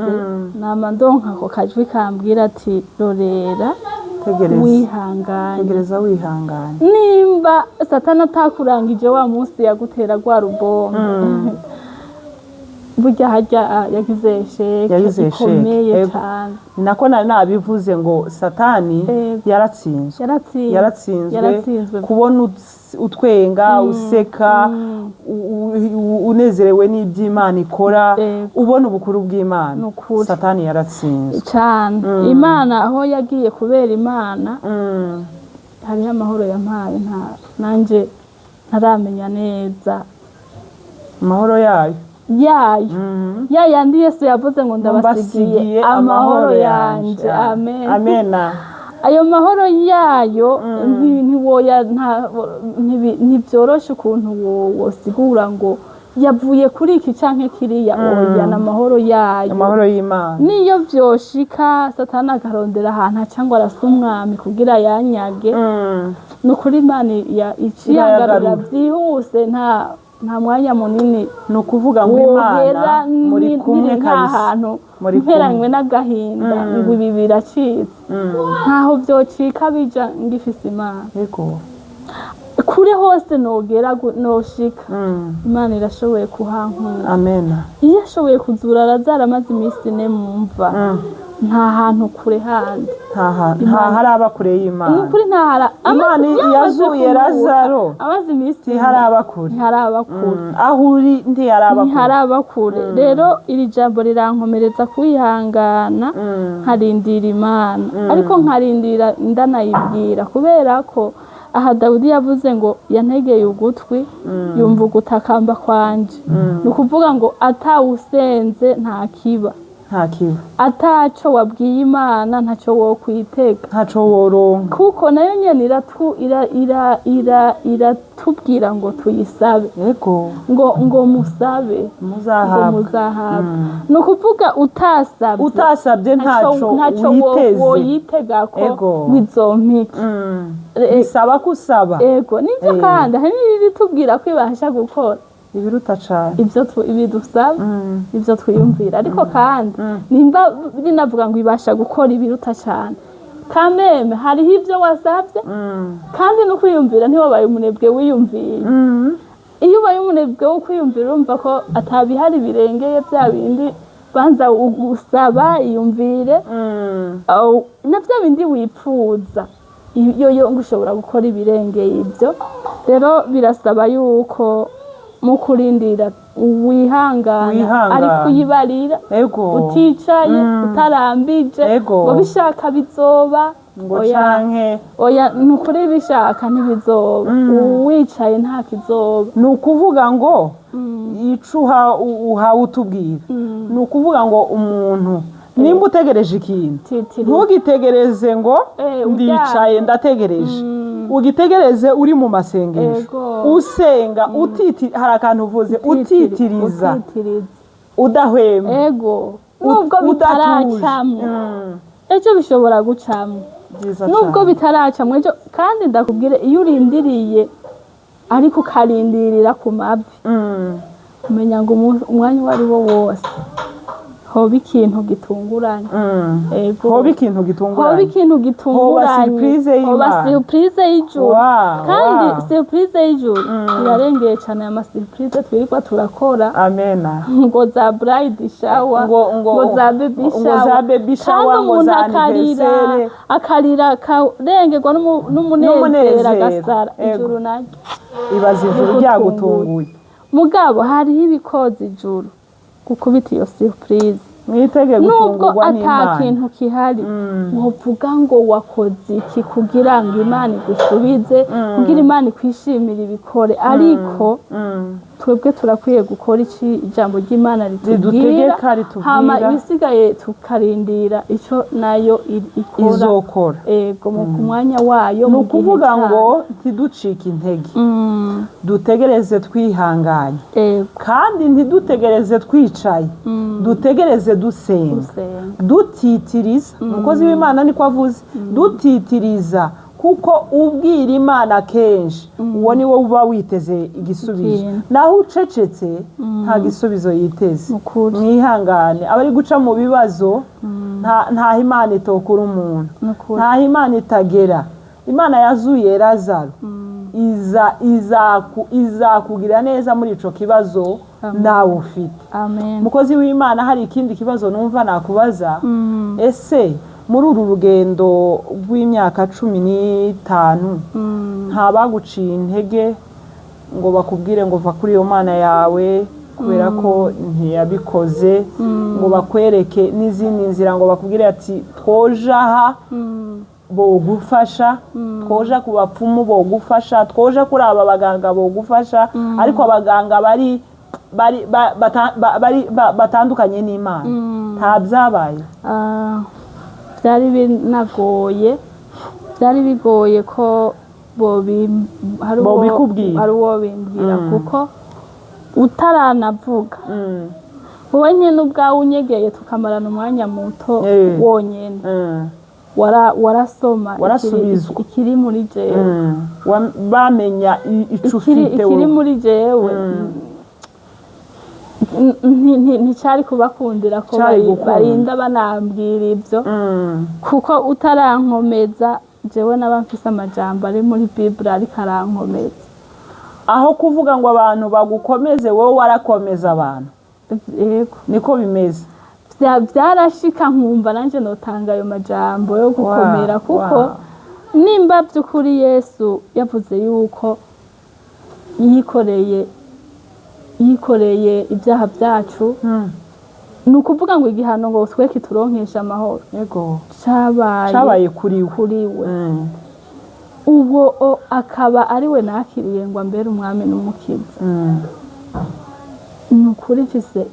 nama ndonka ko kajwi kambwira ati rorera tegereza wihanganye nimba Satani atakurangije wa munsi yagutera gwa rubongo burya hajya yagize sheke ikomeye cyane nako nabivuze ngo Satani yaratsinzwe kubona utwenga useka unezerewe n'iby'Imana ikora ubona ubukuru bw'Imana Satani yaratsinzwe cyane Imana aho yagiye kubera Imana hariho amahoro yampaye nanje ntaramenya neza amahoro yayo ya yandi Yesu yavuze ngo ndabasigiye amahoro yanje. Amen. Amena. Ayo mahoro yayo ntibyoroshe ukuntu wosigura ngo yavuye kuri iki canke kiriya. Oya, n'amahoro yayo, amahoro y'Imana. niyo vyoshika Satani akarondera ahantu cyangwa arasa umwami kugira yanyage, nukuri Imana iciyangarura byihuse, nta mwanya munini. Nukuvuga ngo Imana muri kumwe kabisa, mperanywe n'agahinda ngo ibi biracitse, ntaho vyocika bija ngifise Imana. Yego, kure hose nogera noshika, Imana irashoboye kuhankura. Amena. Iyo ashoboye kuzura Lazaro amaze iminsi 4 mumva, nta hantu kure handi, nta haraba kure y'Imana. Nukuri ntahara. Imana yazuye Lazaro amaze iminsi ntiharaba kure, aho uri ntiharaba kure. Rero iri jambo rirankomereza kwihangana, nkarindira Imana, ariko nkarindira ndanayibwira, kubera ko aha Dawidi yavuze ngo yantegeye ugutwi yumva ugutakamba kwanje. Nukuvuga ngo atawusenze nta kiba, ataco wabwiye Imana ntaco wokwitega, ntaco woronka, kuko nayo nyene iratubwira ngo tuyisabe. Yego, ngo musabe muzahabwa. Nukuvuga utasabye ntaco woyitega ko wizompike. Bisaba kusaba. Ego, nivyo kandi hari n'ibitubwira ko ibasha gukora ibiruta cyane ibyo dusaba, ibyo twiyumvira. Ariko kandi nimba binavuga ngo ibasha gukora ibiruta cyane, kameme hariho ibyo wasabye, kandi no kwiyumvira ntiwabaye umunebwe wiyumviye. Iyo ubaye umunebwe wo kwiyumvira urumva ko atabihari birengeye bya bindi banza usaba iyumvire, navyo bindi wipfuza iyo ngushobora gukora ibirengeye ibyo. Rero birasaba yuko mu kurindira wihangana, ariko uyibarira, uticaye, utarambije ngo bishaka bizoba. Oya, nukuri bishaka ntibizoba, wicaye nta kizoba. Nukuvuga ngo icuha uhawe utubwira, nukuvuga ngo umuntu nimba utegereje ikintu ntugitegereze ngo ndicaye ndategereje, ugitegereze uri mu masengesho, usenga, hari akantu uvuze, utitiriza, udahwema, nubwo bitaracamwe ejo bishobora gucamwe, nubwo bitaracamwe ejo. Kandi ndakubwire, iyo urindiriye ariko ukarindirira ku mavi, umenya ngo umwanya uwo ari wo wose hoba ikintu gitunguranye. Hoba ikintu gitunguranye, hoba surprise y'ijuru. Kandi surprise y'ijuru irarengeye cyane ama surprise twirirwa turakora. Amena. Ngo za bride shower, ngo za baby shower, ngo za anniversaire, akarira karengerwa n'umunezero agasara. Ijuru naryo ibaza ijuru ryagutunguye. Mugabo hariho ibikoze ijuru gukubita iyo surprise, nubwo ata kintu kihari, wovuga ngo wakoze iki kugira ngo Imana igusubize, kugira Imana ikwishimira ibikore. Ariko twebwe turakwiye gukora iki ijambo ry'Imana ritubwira, hama ibisigaye tukarindira icyo nayo izokora. Ego, mu mwanya wayo. Nukuvuga ngo ntiducike intege, dutegereze twihanganye, kandi ntidutegereze twicaye, dutegereze dusenga, dutitiriza. Umukozi w'Imana niko avuze, dutitiriza, kuko ubwira Imana kenshi uwo ni wo uba witeze igisubizo. Naho ucecetse nta gisubizo yiteze. Mwihangane, abari guca mu bibazo, nta Imana itokura umuntu, nta Imana itagera. Imana yazuye Lazaro, izakugira neza muri ico kibazo nawe ufite. Mukozi w'Imana, hari ikindi kibazo numva nakubaza. Ese muri uru rugendo rw'imyaka 15 nta baguciye intege ngo bakubwire ngo va kuri iyo Mana yawe kubera ko ntiyabikoze, ngo bakwereke n'izindi nzira, ngo bakubwire ati twoja aha bogufasha, twoja ku bapfumu bogufasha, twoja kuri aba baganga bogufasha, ariko abaganga bari batandukanye n'Imana nta byabaye byari binagoye byari bigoye ko hari uwo bimbwira kuko utaranavuga wowe nyine ubwawe unyegeye tukamarana umwanya muto wonyine warasoma ikiri muri jewe bamenya ico ufite ikiri muri jewe nticyari kubakundira ko barinda banambwira ibyo kuko utarankomeza jewe naba mfise amajambo ari muri Bible ariko arankomeza aho kuvuga ngo abantu bagukomeze wowe warakomeza abantu yego niko bimeze byarashika nkumva nanje notanga ayo majambo yo gukomera kuko nimba by'ukuri Yesu yavuze yuko yikoreye ibyaha byacu ni ukuvuga ngo igihano ngo tweke turonkesha amahoro yego cabaye kuri we uwo akaba ari we nakiriye ngo ambere umwami n'umukiza ni ukuri mfise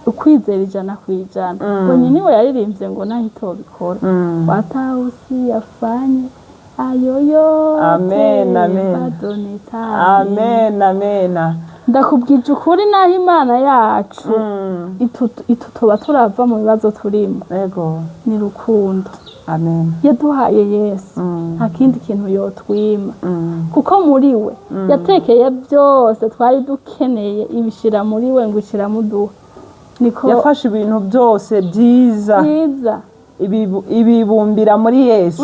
ukwizera 100% ngo nyine we yaririmbye ngo nahito bikora watawusi yafanye ayoyo amen ndakubwije ukuri naho Imana yacu itutoba turava mu bibazo turimo yego ni rukundo amen yaduhaye Yesu nta kindi kintu yotwima kuko muri we yatekeye byose twari dukeneye ibishira muri we ngo ushira muduha niko yafashe ibintu byose byiza ibibumbira muri Yesu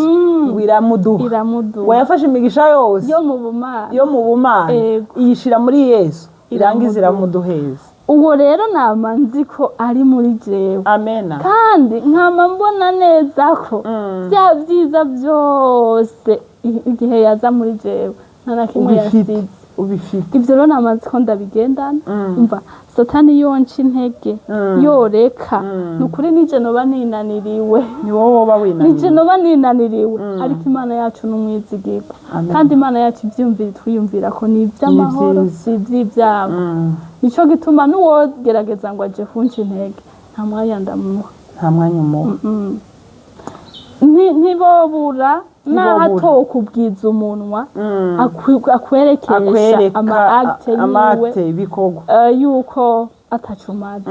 biramuduha wayafashe imigisha yose yo mu bumana iyishira muri Yesu irangiza iramuduheza uwo rero namanzi ko ari muri jewe amen kandi nkama mbona neza ko bya byiza byose igihe yaza muri jewe nta kimwe yasize ubifite ibyo rero namanzi ko ndabigendana umva satani yonca intege yoreka nukuri nije noba ninaniriwe ni wowe woba winaniriwe nije noba ninaniriwe ariko Imana yacu n'umwizigirwa kandi Imana yacu ivyumvira twiyumvira ko ni ivy'amahoro si ivy'ibyago nico gituma nuwogerageza ngo aje kunca intege nta mwanya ndamuha nta mwanya umuha ntibobura naho kubwiza umunwa akwerekesha ama-acte ibikorwa yuko atacumaze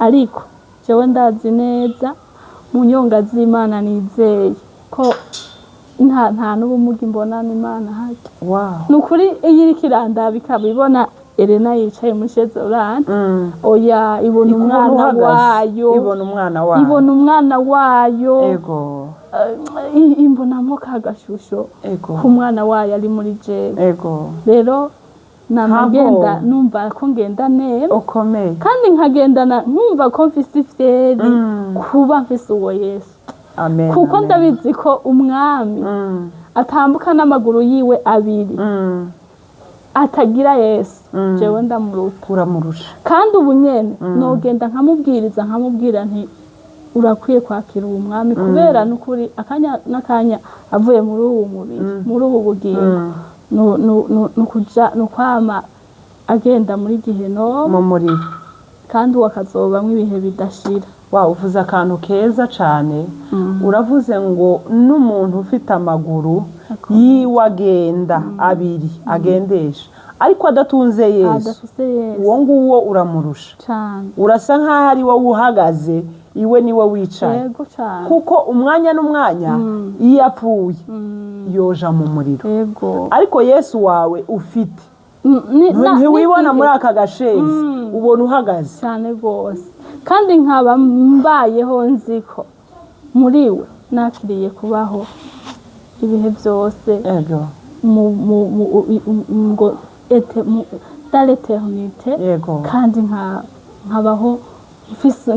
ariko jewe ndazi neza mu nyonga z'Imana nizeye ko nta n'ubumuga imbona n'Imana haje nukuri iyo iri kiranda bikabibona Elena yicaye muri Shezorani oya ibona umwana wayo ego imbonamo kagashusho ku mwana wayo ari muri jewe ego rero namagenda numva ko ngenda neza ukomeye kandi nkagendana nkumva ko mfise ifyeri kuba mfise uwo Yesu amen kuko ndabizi ko umwami atambuka n'amaguru yiwe abiri atagira Yesu jewe uramurusha kandi ubu nyene nogenda nkamubwira nti urakwiye kwakira uwo mwami kubera nukuri akanya nakanya avuye muri uwo mubiri muri ubu bugingo nukwama agenda muri giheno mu muriro kandi wakazobamwe ibihe bidashira uvuze akantu keza cyane uravuze ngo n'umuntu ufite amaguru yiwagenda abiri agendesha ariko adatunze Yesu uwo nguwo uramurusha urasa nk'aho ari wowe uhagaze iwe niwe wicaye kuko umwanya n'umwanya iyo apfuye yoja mu muriro ariko Yesu wawe ufite ntiwibona muri aka gashezi ubona uhagaze cyane rwose kandi nkaba mbayeho nziko muri we nakiriye kubaho ibihe byose ngo l'éternité kandi nkabaho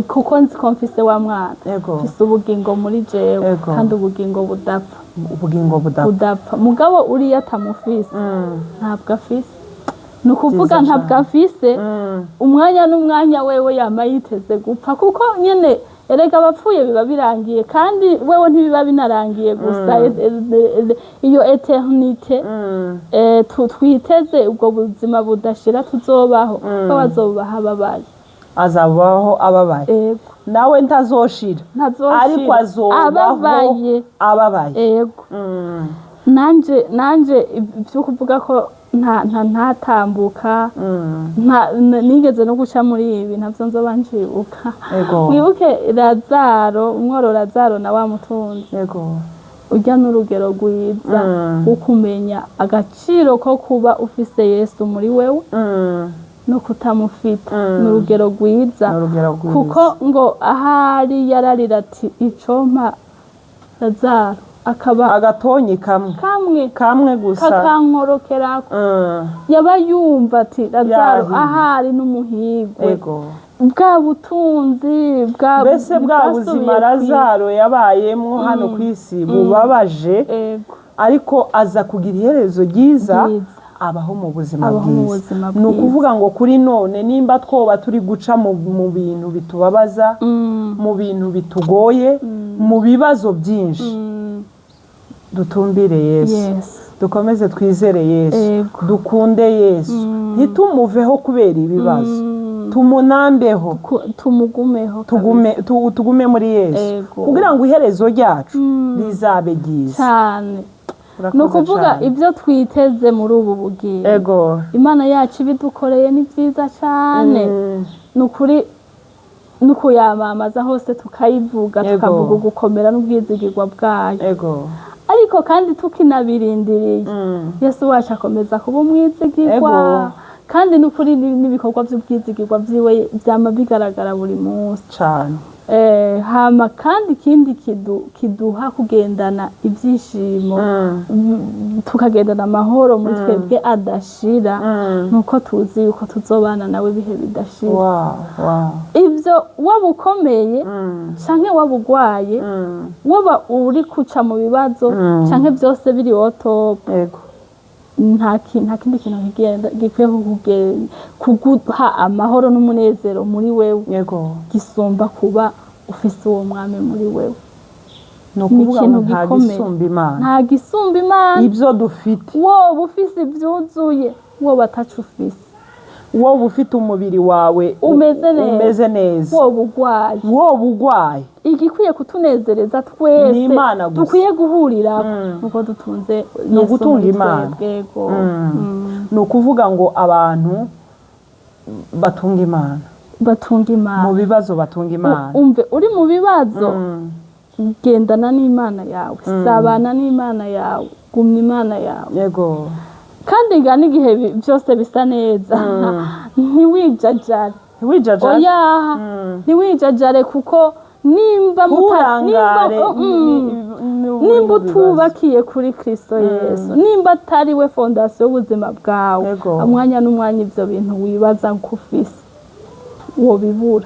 kuko nzi ko mfise wa mwana mfise ubugingo muri jewe kandi ubugingo budapfa mugabo uriya atamufise ntabwo afise ni ukuvuga ntabwo afise umwanya n'umwanya wewe yama yiteze gupfa kuko nyine erega abapfuye biba birangiye kandi wewe ntibiba binarangiye gusa iyo eternite twiteze ubwo buzima budashira tuzobaho ko bazobaha ababaye azabaho ababaye nawe ntazoshira ariko azobaho ababaye yego nanje ibyo kuvuga ko ntatambuka nigeze no guca muri ibi ntabyo nzoba njibuka mwibuke Lazaro umworo Lazaro na wa mutunzi urya n'urugero rwiza wo kumenya agaciro ko kuba ufise Yesu muri wewe no kutamufita n'urugero rwiza kuko ngo ahari yararira ati icompa Lazaro akaba agatonyi kamwe gusa kakankorokera yaba yumva ati Lazaro ahari n'umuhigwe bwa butunzi mbese bwa buzima Lazaro yabayemwo hano ku isi bubabaje ariko aza kugira iherezo ryiza abaho mu buzima bwiza ni ukuvuga ngo kuri none nimba twoba turi guca mu bintu bitubabaza mu bintu bitugoye mu bibazo byinshi dutumbire Yesu dukomeze twizere Yesu dukunde Yesu ntitumuveho kubera ibibazo tumunambeho tugume muri Yesu kugira ngo iherezo ryacu rizabe ryiza cyane ni ukuvuga ibyo twiteze muri ubu bugingo Imana yacu ibidukoreye ni byiza cyane ni ukuri no kuyamamaza hose tukayivuga tukavuga gukomera n'ubwizigirwa bwayo ariko kandi tukinabirindiriye Yesu wacu akomeza kuba umwizigirwa kandi n'ukuri n'ibikorwa by'ubwizigirwa byiwe byama bigaragara buri munsi cyane hama kandi ikindi kiduha kugendana ibyishimo tukagendana amahoro muri twebwe adashira nuko tuzi yuko tuzobana nawe bihe bidashira ibyo waba ukomeye canke waba ugwaye waba uri kuca mu bibazo canke byose biri top nta kindi kintu gikwiye kuguha amahoro n'umunezero muri wewe gisumba kuba ufise uwo mwami muri wewe no kuvuga ngo nta gisumba Imana ibyo dufite wowe ufise ibyuzuye wowe atacu ufise wowe ufite umubiri wawe umeze neza wowe ugwaye igikwiye kutunezereza twese dukwiye guhurira nuko dutunze no gutunga Imana ni ukuvuga ngo abantu batunga Imana mu bibazo batunga Imana umve uri mu bibazo gendana n'Imana yawe sabana n'Imana yawe gumya Imana yawe kandi ngana igihe byose bisa neza ntiwijajare ntiwijajare kuko nimba utubakiye kuri Kristo Yesu nimba atari we fondasiyo y'ubuzima bwawe umwanya n'umwanya ibyo bintu wibaza ko ufise wobibura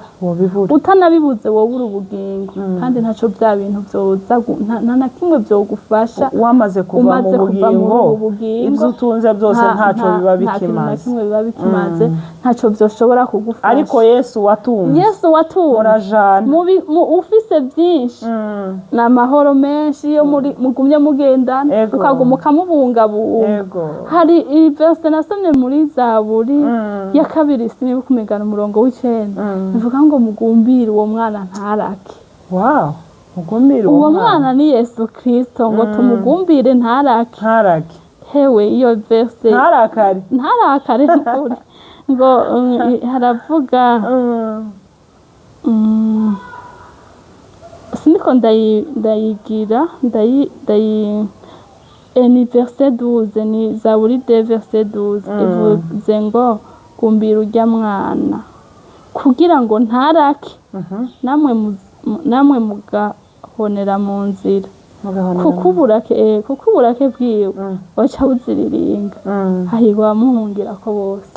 utanabibuze wobura ubugingo kandi ntacyo bya bintu byoza nta na kimwe byogufasha wamaze kuva mu bugingo ibyo utunze byose ntacyo biba bikimaze ntacyo byoshobora kugufasha ariko Yesu watunze ufise byinshi ni amahoro menshi iyo mugumye mugendana ukaguma ukamubungabunga hari ibyo nasomye muri Zaburi ya 2 sinibuka umigano umurongo w'9 bivuga ngo mugumbire uwo mwana ntarake mugumbire uwo mwana ni Yesu Kristo ngo tumugumbire ntarake hewe iyo verse ntarakare n'ukuri ngo haravuga siniko ndayigira ni verse 12 ni Zaburi 2 verse 12 ivuze ngo gumbira urya mwana kugira ngo ntarake namwe mugahonera mu nzira kuko uburake bwiwe waca buziriringa hahirwa amuhungira ko bose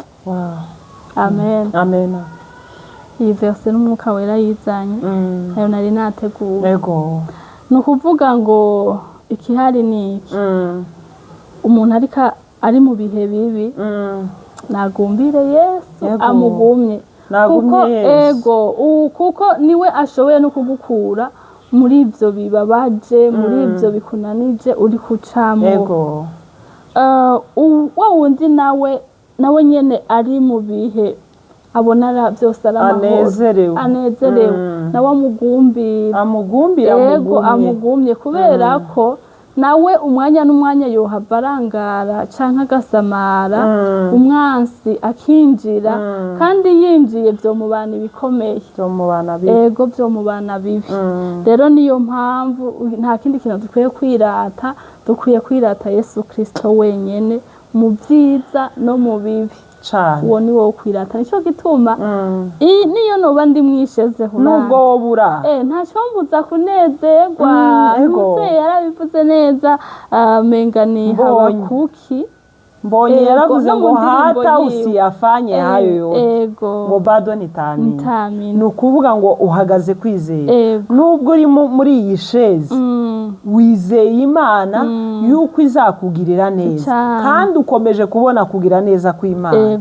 amen iyi verse n'umwuka wera yizanye ayo nari nateguye ni ukuvuga ngo ikihari ni iki umuntu ari mu bihe bibi nagumbire Yesu amugumye kuko niwe ashoboye no kugukura muri ivyo bibabaje muri ivyo bikunanije uri kucamo wa wundi nawe nyene ari mu bihe abona byose ari anezerewe nawe amugumye kubera ko nawe umwanya n'umwanya yohava arangara canke agasamara umwansi akinjira kandi yinjiye vyo mu bantu bikomeye vyo mu bana bibi rero niyo mpamvu nta kindi kintu dukwiye kwirata Yesu Kristo wenyene mu vyiza no mu bibi uwo ni wo kwirata nico gituma niyo noba ndi mwishezeho nubwo wobura ntaco mbuza kunezerwa umuvyeyi yarabivuze neza menga ni Habakuki mbonye yaravuze ngo hata usiyafanye hayo yote ngo bado nitamini ni ukuvuga ngo uhagaze kwizera nubwo uri muri iyi shezi wizeye Imana yuko izakugirira neza kandi ukomeje kubona kugira neza kw'Imana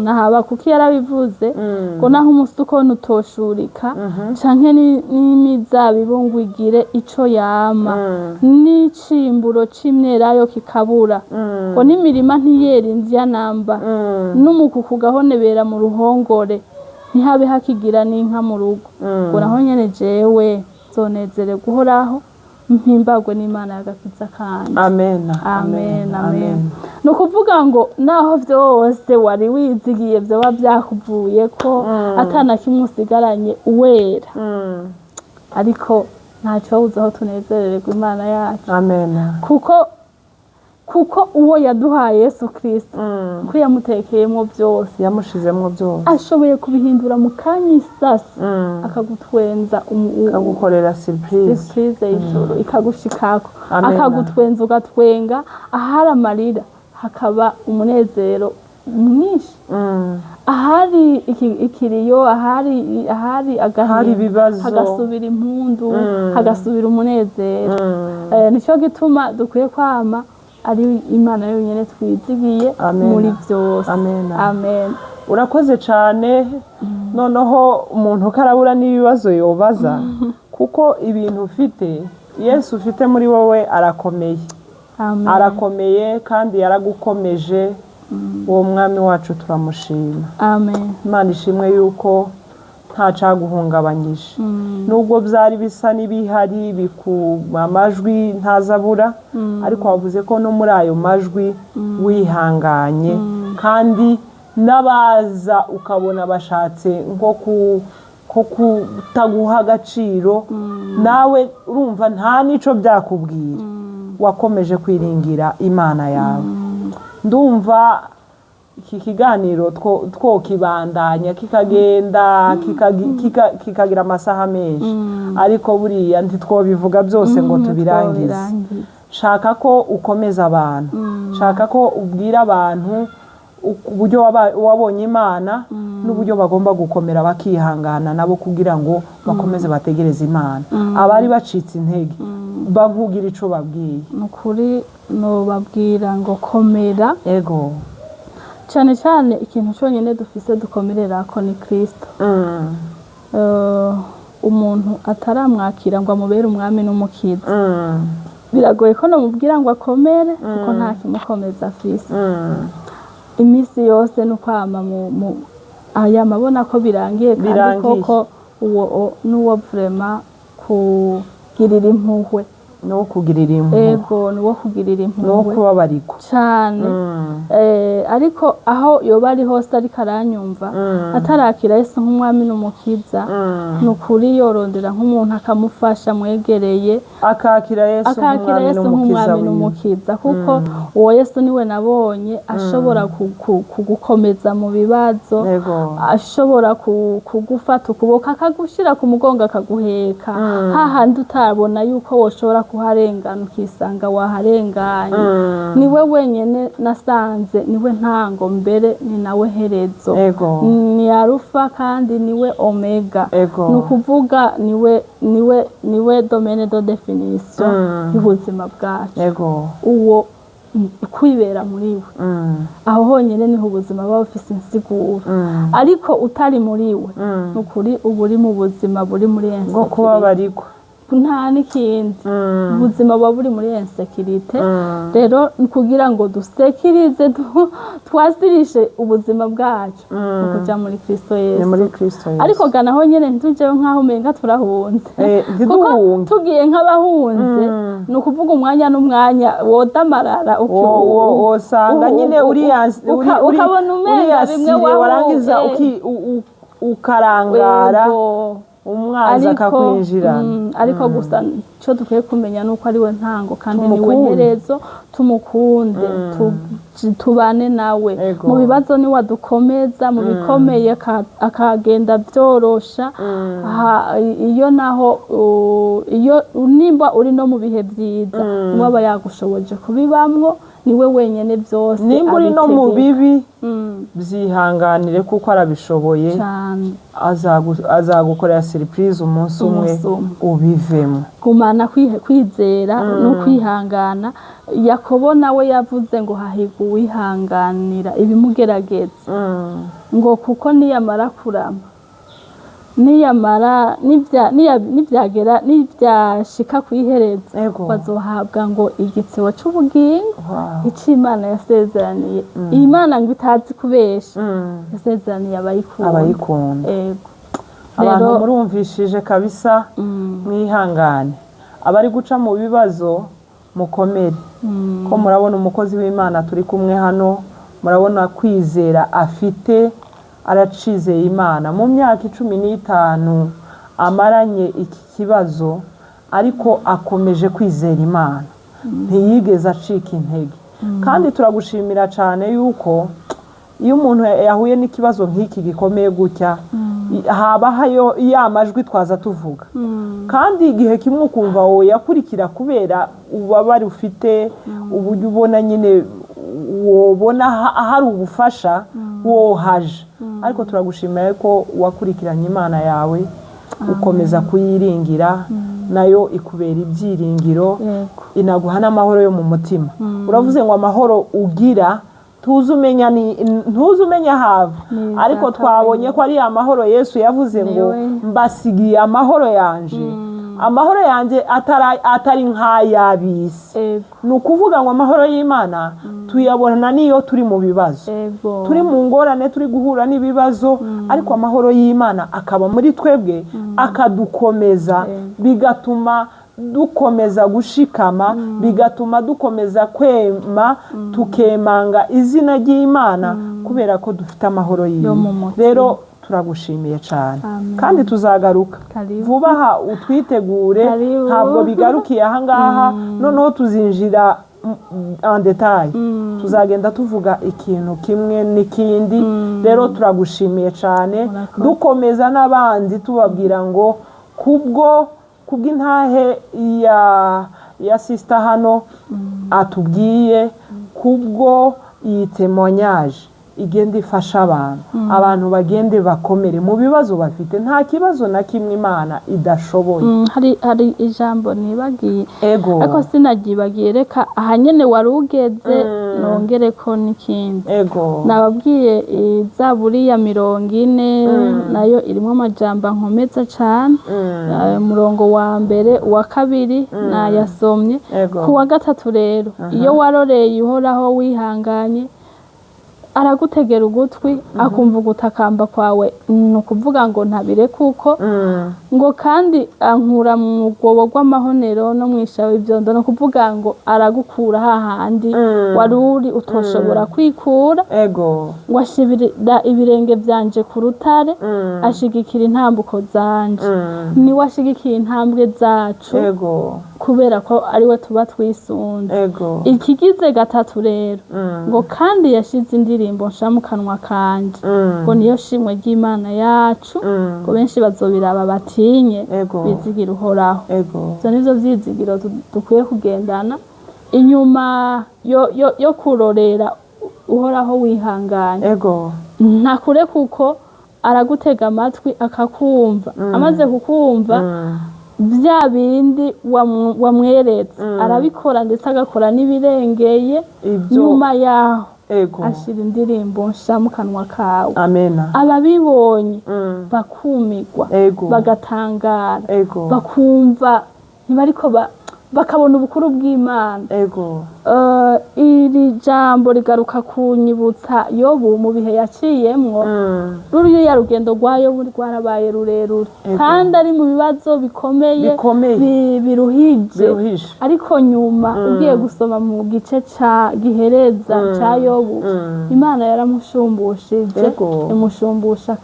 na Habakuki yarabivuze ngo naho umusuko utoshurika canke n'imizabibu ngo igire ico yama n'icimburo c'imyelayo kikabura ngo n'imirima ntiyera indya namba n'umukuku gahonebera mu ruhongore ntihabe hakigira n'inka mu rugo ngo naho nyene jewe zonezere guhoraho mpimbagwe n'Imana y'agakiza kandi amen no kuvuga ngo naho vyose wari wizigiye vyoba byakuvuye ko atana kimwe usigaranye uwera ariko ntaco uzaho tunezerererwa Imana yacu kuko uwo yaduhaye Yesu Kristo ko yamutekeyemo byose yamushizemo byose ashoboye kubihindura mu kanya isasi akagutwenza akagukorera surprise y'ijoro ikagushikako akagutwenza ugatwenga ahari amarira hakaba umunezero mwinshi ahari ikiriyo ahari agahinda hagasubira impundu hagasubira umunezero nico gituma dukwiye kwama ari Imana yonyene twizigiye muri byose amen urakoze cyane noneho umuntu karabura n'ibibazo yobaza kuko ibintu ufite Yesu ufite muri wowe arakomeye kandi yaragukomeje uwo mwami wacu turamushima Imana ishimwe yuko nta caguhungabanyije nubwo byari bisa n'ibihari amajwi ntazabura ariko wavuze ko no muri ayo majwi wihanganye kandi n'abaza ukabona bashatse nko kutaguha agaciro nawe urumva nta nico byakubwira wakomeje kwiringira Imana yawe ndumva iki kiganiro twokibandanya kikagenda kikagira amasaha menshi ariko buriya ntitwobivuga byose ngo tubirangize shaka ko ukomeza abantu shaka ko ubwira abantu uburyo wabonye Imana n'uburyo bagomba gukomera bakihangana nabo kugira ngo bakomeze bategereze Imana abari bacitse intege bankugira ico babwiye nukuri no babwira ngo komera cyane cyane ikintu cyonyine dufise dukomerera ko ni Kristo umuntu ataramwakira ngo amubere umwami n'umukiza biragoye ko namubwira ngo akomere kuko nta kimukomeza afise iminsi yose no kwama mu aya mabona ko birangiye kandi koko uwo nuwo vraiment kugirira impuhwe no kugirira impuhwe nuwo kugirira impuhwe no kubabariko cyane ariko aho yoba ari hose ariko aranyumva atarakira Yesu nk'umwami n'umukiza nukuri yorondera nk'umuntu akamufasha mwegereye akakira Yesu nk'umwami n'umukiza kuko uwo Yesu niwe nabonye ashobora kugukomeza mu bibazo ashobora kugufata ukuboko akagushira ku mugongo akaguheka hahandi utabona yuko woshobora kuharengana ukisanga waharenganye niwe wenyene nasanze niwe ntango mbere ni nawe herezo ni Alpha kandi niwe Omega nukuvuga niwe domaine de definition y'ubuzima bwacu uwo kwibera muri we aho honyine niho ubuzima buba bufise insiguro ariko utari muri we nukuri uba uri mu buzima buri muri bwo kubabarirwa nta n'ikindi ubuzima buba buri muri insekirite rero kugira ngo dusekirize twasirishe ubuzima bwacu kuja muri Kristo Yesu ariko ganaho nyene ntitujeho nk'aho umenga turahunze kuko tugiye nk'abahunze ni ukuvuga umwanya n'umwanya wodamarara wosanga nyine ukabona umenga bimwe warangiza ukarangara umwanzi akakwinjira ariko gusa cyo dukwiye kumenya nuko ari we ntango kandi ni we herezo tumukunde tubane nawe mu bibazo ni wadukomeza mu bikomeye akagenda byorosha iyo naho iyo nimba uri no mu bihe byiza niwe yagushoboje kubibamwo niwe wenyene byose nimba uri no mu bibi byihanganire kuko arabishoboye azagukorera surprise umunsi umwe ubivemo gumana kwizera no kwihangana Yakobo nawe yavuze ngo hahigwa uwihanganira ibimugerageza ngo kuko niyamara kurama niyamara nibyashika kwihereza bazohabwa ngo igitsebo c'ubugingo icimana yasezeraniye Imana ngo itazi kubesha yasezeraniye abayikunda abantu murumvishije kabisa mwihangane abari guca mu bibazo mukomere ko murabona umukozi w'Imana turi kumwe hano murabona kwizera afite aracizeye Imana mu myaka 15 amaranye iki kibazo ariko akomeje kwizera Imana ntiyigeze acika intege kandi turagushimira cyane yuko iyo umuntu yahuye n'ikibazo nk'iki gikomeye gutya habaho yamajwi twaza tuvuga kandi igihe kimwe ukumva wowe yakurikira kubera ubabari ufite uburyo ubona nyine wobona hari ubufasha wohaje ariko turagushimira ko wakurikiranye Imana yawe ukomeza kuyiringira nayo ikubera ibyiringiro inaguha n'amahoro yo mu mutima uravuze ngo amahoro ugira ntuzumenya hava ariko twabonye ko ari amahoro Yesu yavuze ngo mbasigiye amahoro yanje atari nk'ayabisi ni ukuvuga ngo amahoro y'Imana tuyabona niyo turi mu bibazo turi mu ngorane turi guhura n'ibibazo ariko amahoro y'Imana akaba muri twebwe akadukomeza bigatuma dukomeza gushikama bigatuma dukomeza kwema tukemanga izina ry'Imana kubera ko dufite amahoro yiwe rero turagushimiye cyane kandi tuzagaruka vuba aha utwitegure ntabwo bigarukiye aha ngaha noneho tuzinjira en detail tuzagenda tuvuga ikintu kimwe n'ikindi rero turagushimiye cyane dukomeza n'abandi tubabwira ngo kubw'intahe ya sister hano atubwiye kubwo iyi témoignage igende ifasha abantu bagende bakomere mu bibazo bafite nta kibazo na kimwe Imana idashoboye hari ijambo nibagiye ariko sinagibagiye reka ahanyene warugeze nongere ko n'ikindi nababwiye Zaburi ya 40 nayo irimo amajambo nkomeza cyane umurongo wa mbere wa kabiri nayasomye ku wa gatatu rero iyo waroreye uhoraho wihanganye aragutegera ugutwi akumva gutakamba kwawe nukuvuga ngo ntabire kuko ngo kandi ankura mu rwobo rw'amahonero no mwishawe ibyondo no kuvuga ngo aragukura hahandi waruri utoshobora kwikura ngo ashibira ibirenge byanje ku rutare ashigikira intambuko zanje ni washigikiye intambwe zacu kubera ko ari we tuba twisunze ikigize gatatu rero ngo kandi yashize indirimbo nsha mu kanwa kanje ngo niyo shimwe ry'Imana yacu ngo benshi bazobiraba batinye bizigira uhoraho zo nizo vyizigiro dukwiye kugendana inyuma yo kurorera uhoraho wihanganye ntakure kuko aragutega amatwi akakumva amaze kukumva bya bindi wamweretse arabikora ndetse agakora n'ibirengeye nyuma yaho ashira indirimbo nsha mu kanwa kawe. Amena. Ababibonye bakumigwa bagatangara bakumva ntibariko bakabona ubukuru bw'Imana. Iri jambo rigaruka kunyibutsa Yobu mu bihe yaciyemwo. Ruriya rugendo rwa Yobu rwarabaye rurerure kandi ari mu bibazo bikomeye biruhije. Ariko nyuma ugiye gusoma mu gice gihereza ca Yobu, Imana yaramushumbushije imushumbusha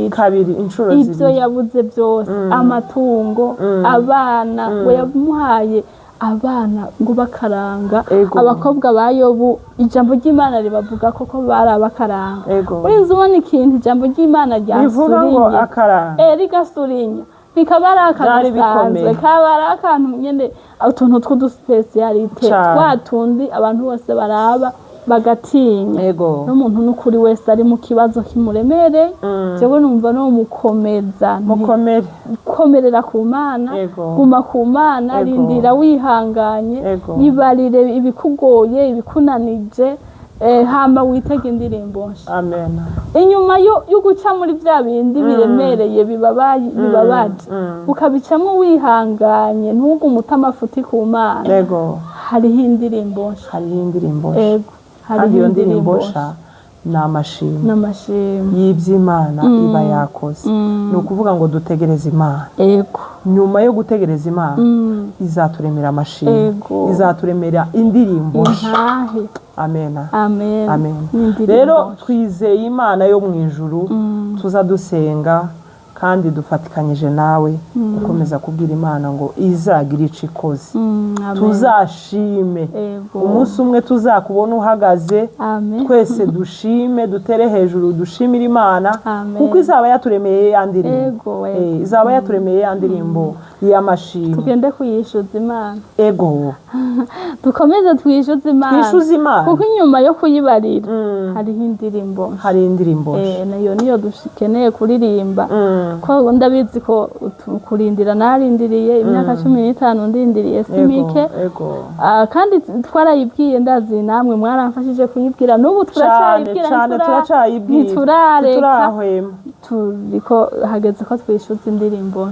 kabiri inshuro zibiri. Ibyo yabuze byose, amatungo, abana we yamuhaye abana ngo bakaranga. Abakobwa ba Yobu ijambo ry'Imana ribavuga koko bari abakaranga. Urinze ubona ikintu ijambo ry'Imana ryasurinya rigasurinya bikaba ari akabisanzwe, kaba ari akantu nyene utuntu tw'uduspecialite twatundi abantu bose baraba bagatinya. N'umuntu n'ukuri wese ari mu kibazo kimuremereye, jewe numva no mukomeza komerera ku Mana, guma ku Mana, rindira wihanganye, yibarire ibikugoye ibikunanije, hama witege indirimbo nsha. Amen. Inyuma yo guca muri bya bindi biremereye bibabaje ukabicamwe wihanganye ntugumuta amafuti ku Mana, hariho indirimbo nsha. Hari iyo ndirimbo nsha n'amashimwe y'iby'Imana iba yakoze. Ni ukuvuga ngo dutegereze Imana. Nyuma yo gutegereza Imana izaturemera amashimwe, izaturemera indirimbo nsha. Amen. Rero twizeye Imana yo mu ijuru, tuza dusenga kandi dufatikanyije nawe ukomeza kubwira Imana ngo izagira ico ikoze. Tuzashime umunsi umwe tuzakubona uhagaze, twese dushime, dutere hejuru, dushimira Imana kuko izaba yaturemeye ya ndirimbo. Izaba yaturemeye ya ndirimbo y'amashimwe. Tugende kuyishuza Imana. Dukomeze twishuza Imana kuko inyuma yo kuyibarira hariho indirimbo. Nayo niyo dukeneye kuririmba. Ko ndabizi ko kurindira narindiriye imyaka 15 ndindiriye simike. Kandi twarayibwiye ndazi namwe mwaramfashije kuyibwira, n'ubu turacayibwira turiko hageze ko twishuza indirimbo.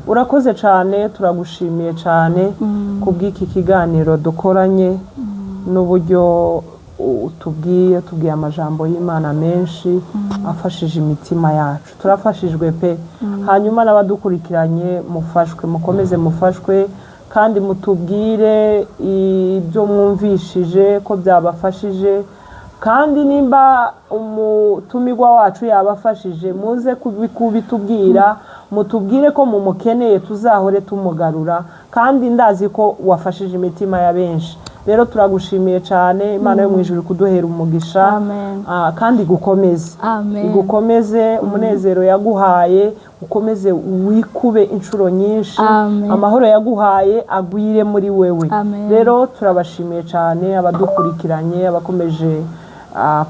Urakoze cyane, turagushimiye cyane kubw'iki kiganiro dukoranye n'uburyo tubwiye amajambo y'Imana menshi afashije imitima yacu. Turafashijwe pe. Hanyuma n'abadukurikiranye mukomeze mufashwe kandi mutubwire ibyo mwumvishije ko byabafashije, kandi nimba umutumirwa wacu yabafashije muze kubitubwira, mutubwire ko mumukeneye tuzahore tumugarura, kandi ndazi ko wafashije imitima ya benshi. Rero turagushimiye cyane, Imana yo mu ijuru kuduhera umugisha kandi gukomeze umunezero yaguhaye ukomeze wikube inshuro nyinshi, amahoro yaguhaye agwire muri wewe. Rero turabashimiye cyane abadukurikiranye, abakomeje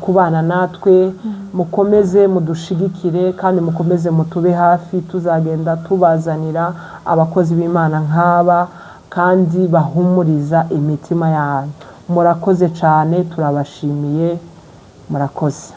kubana natwe, mukomeze mudushigikire kandi mukomeze mutube hafi. Tuzagenda tubazanira abakozi b'Imana nk'aba kandi bahumuriza imitima yanyu. Murakoze cyane, turabashimiye, murakoze.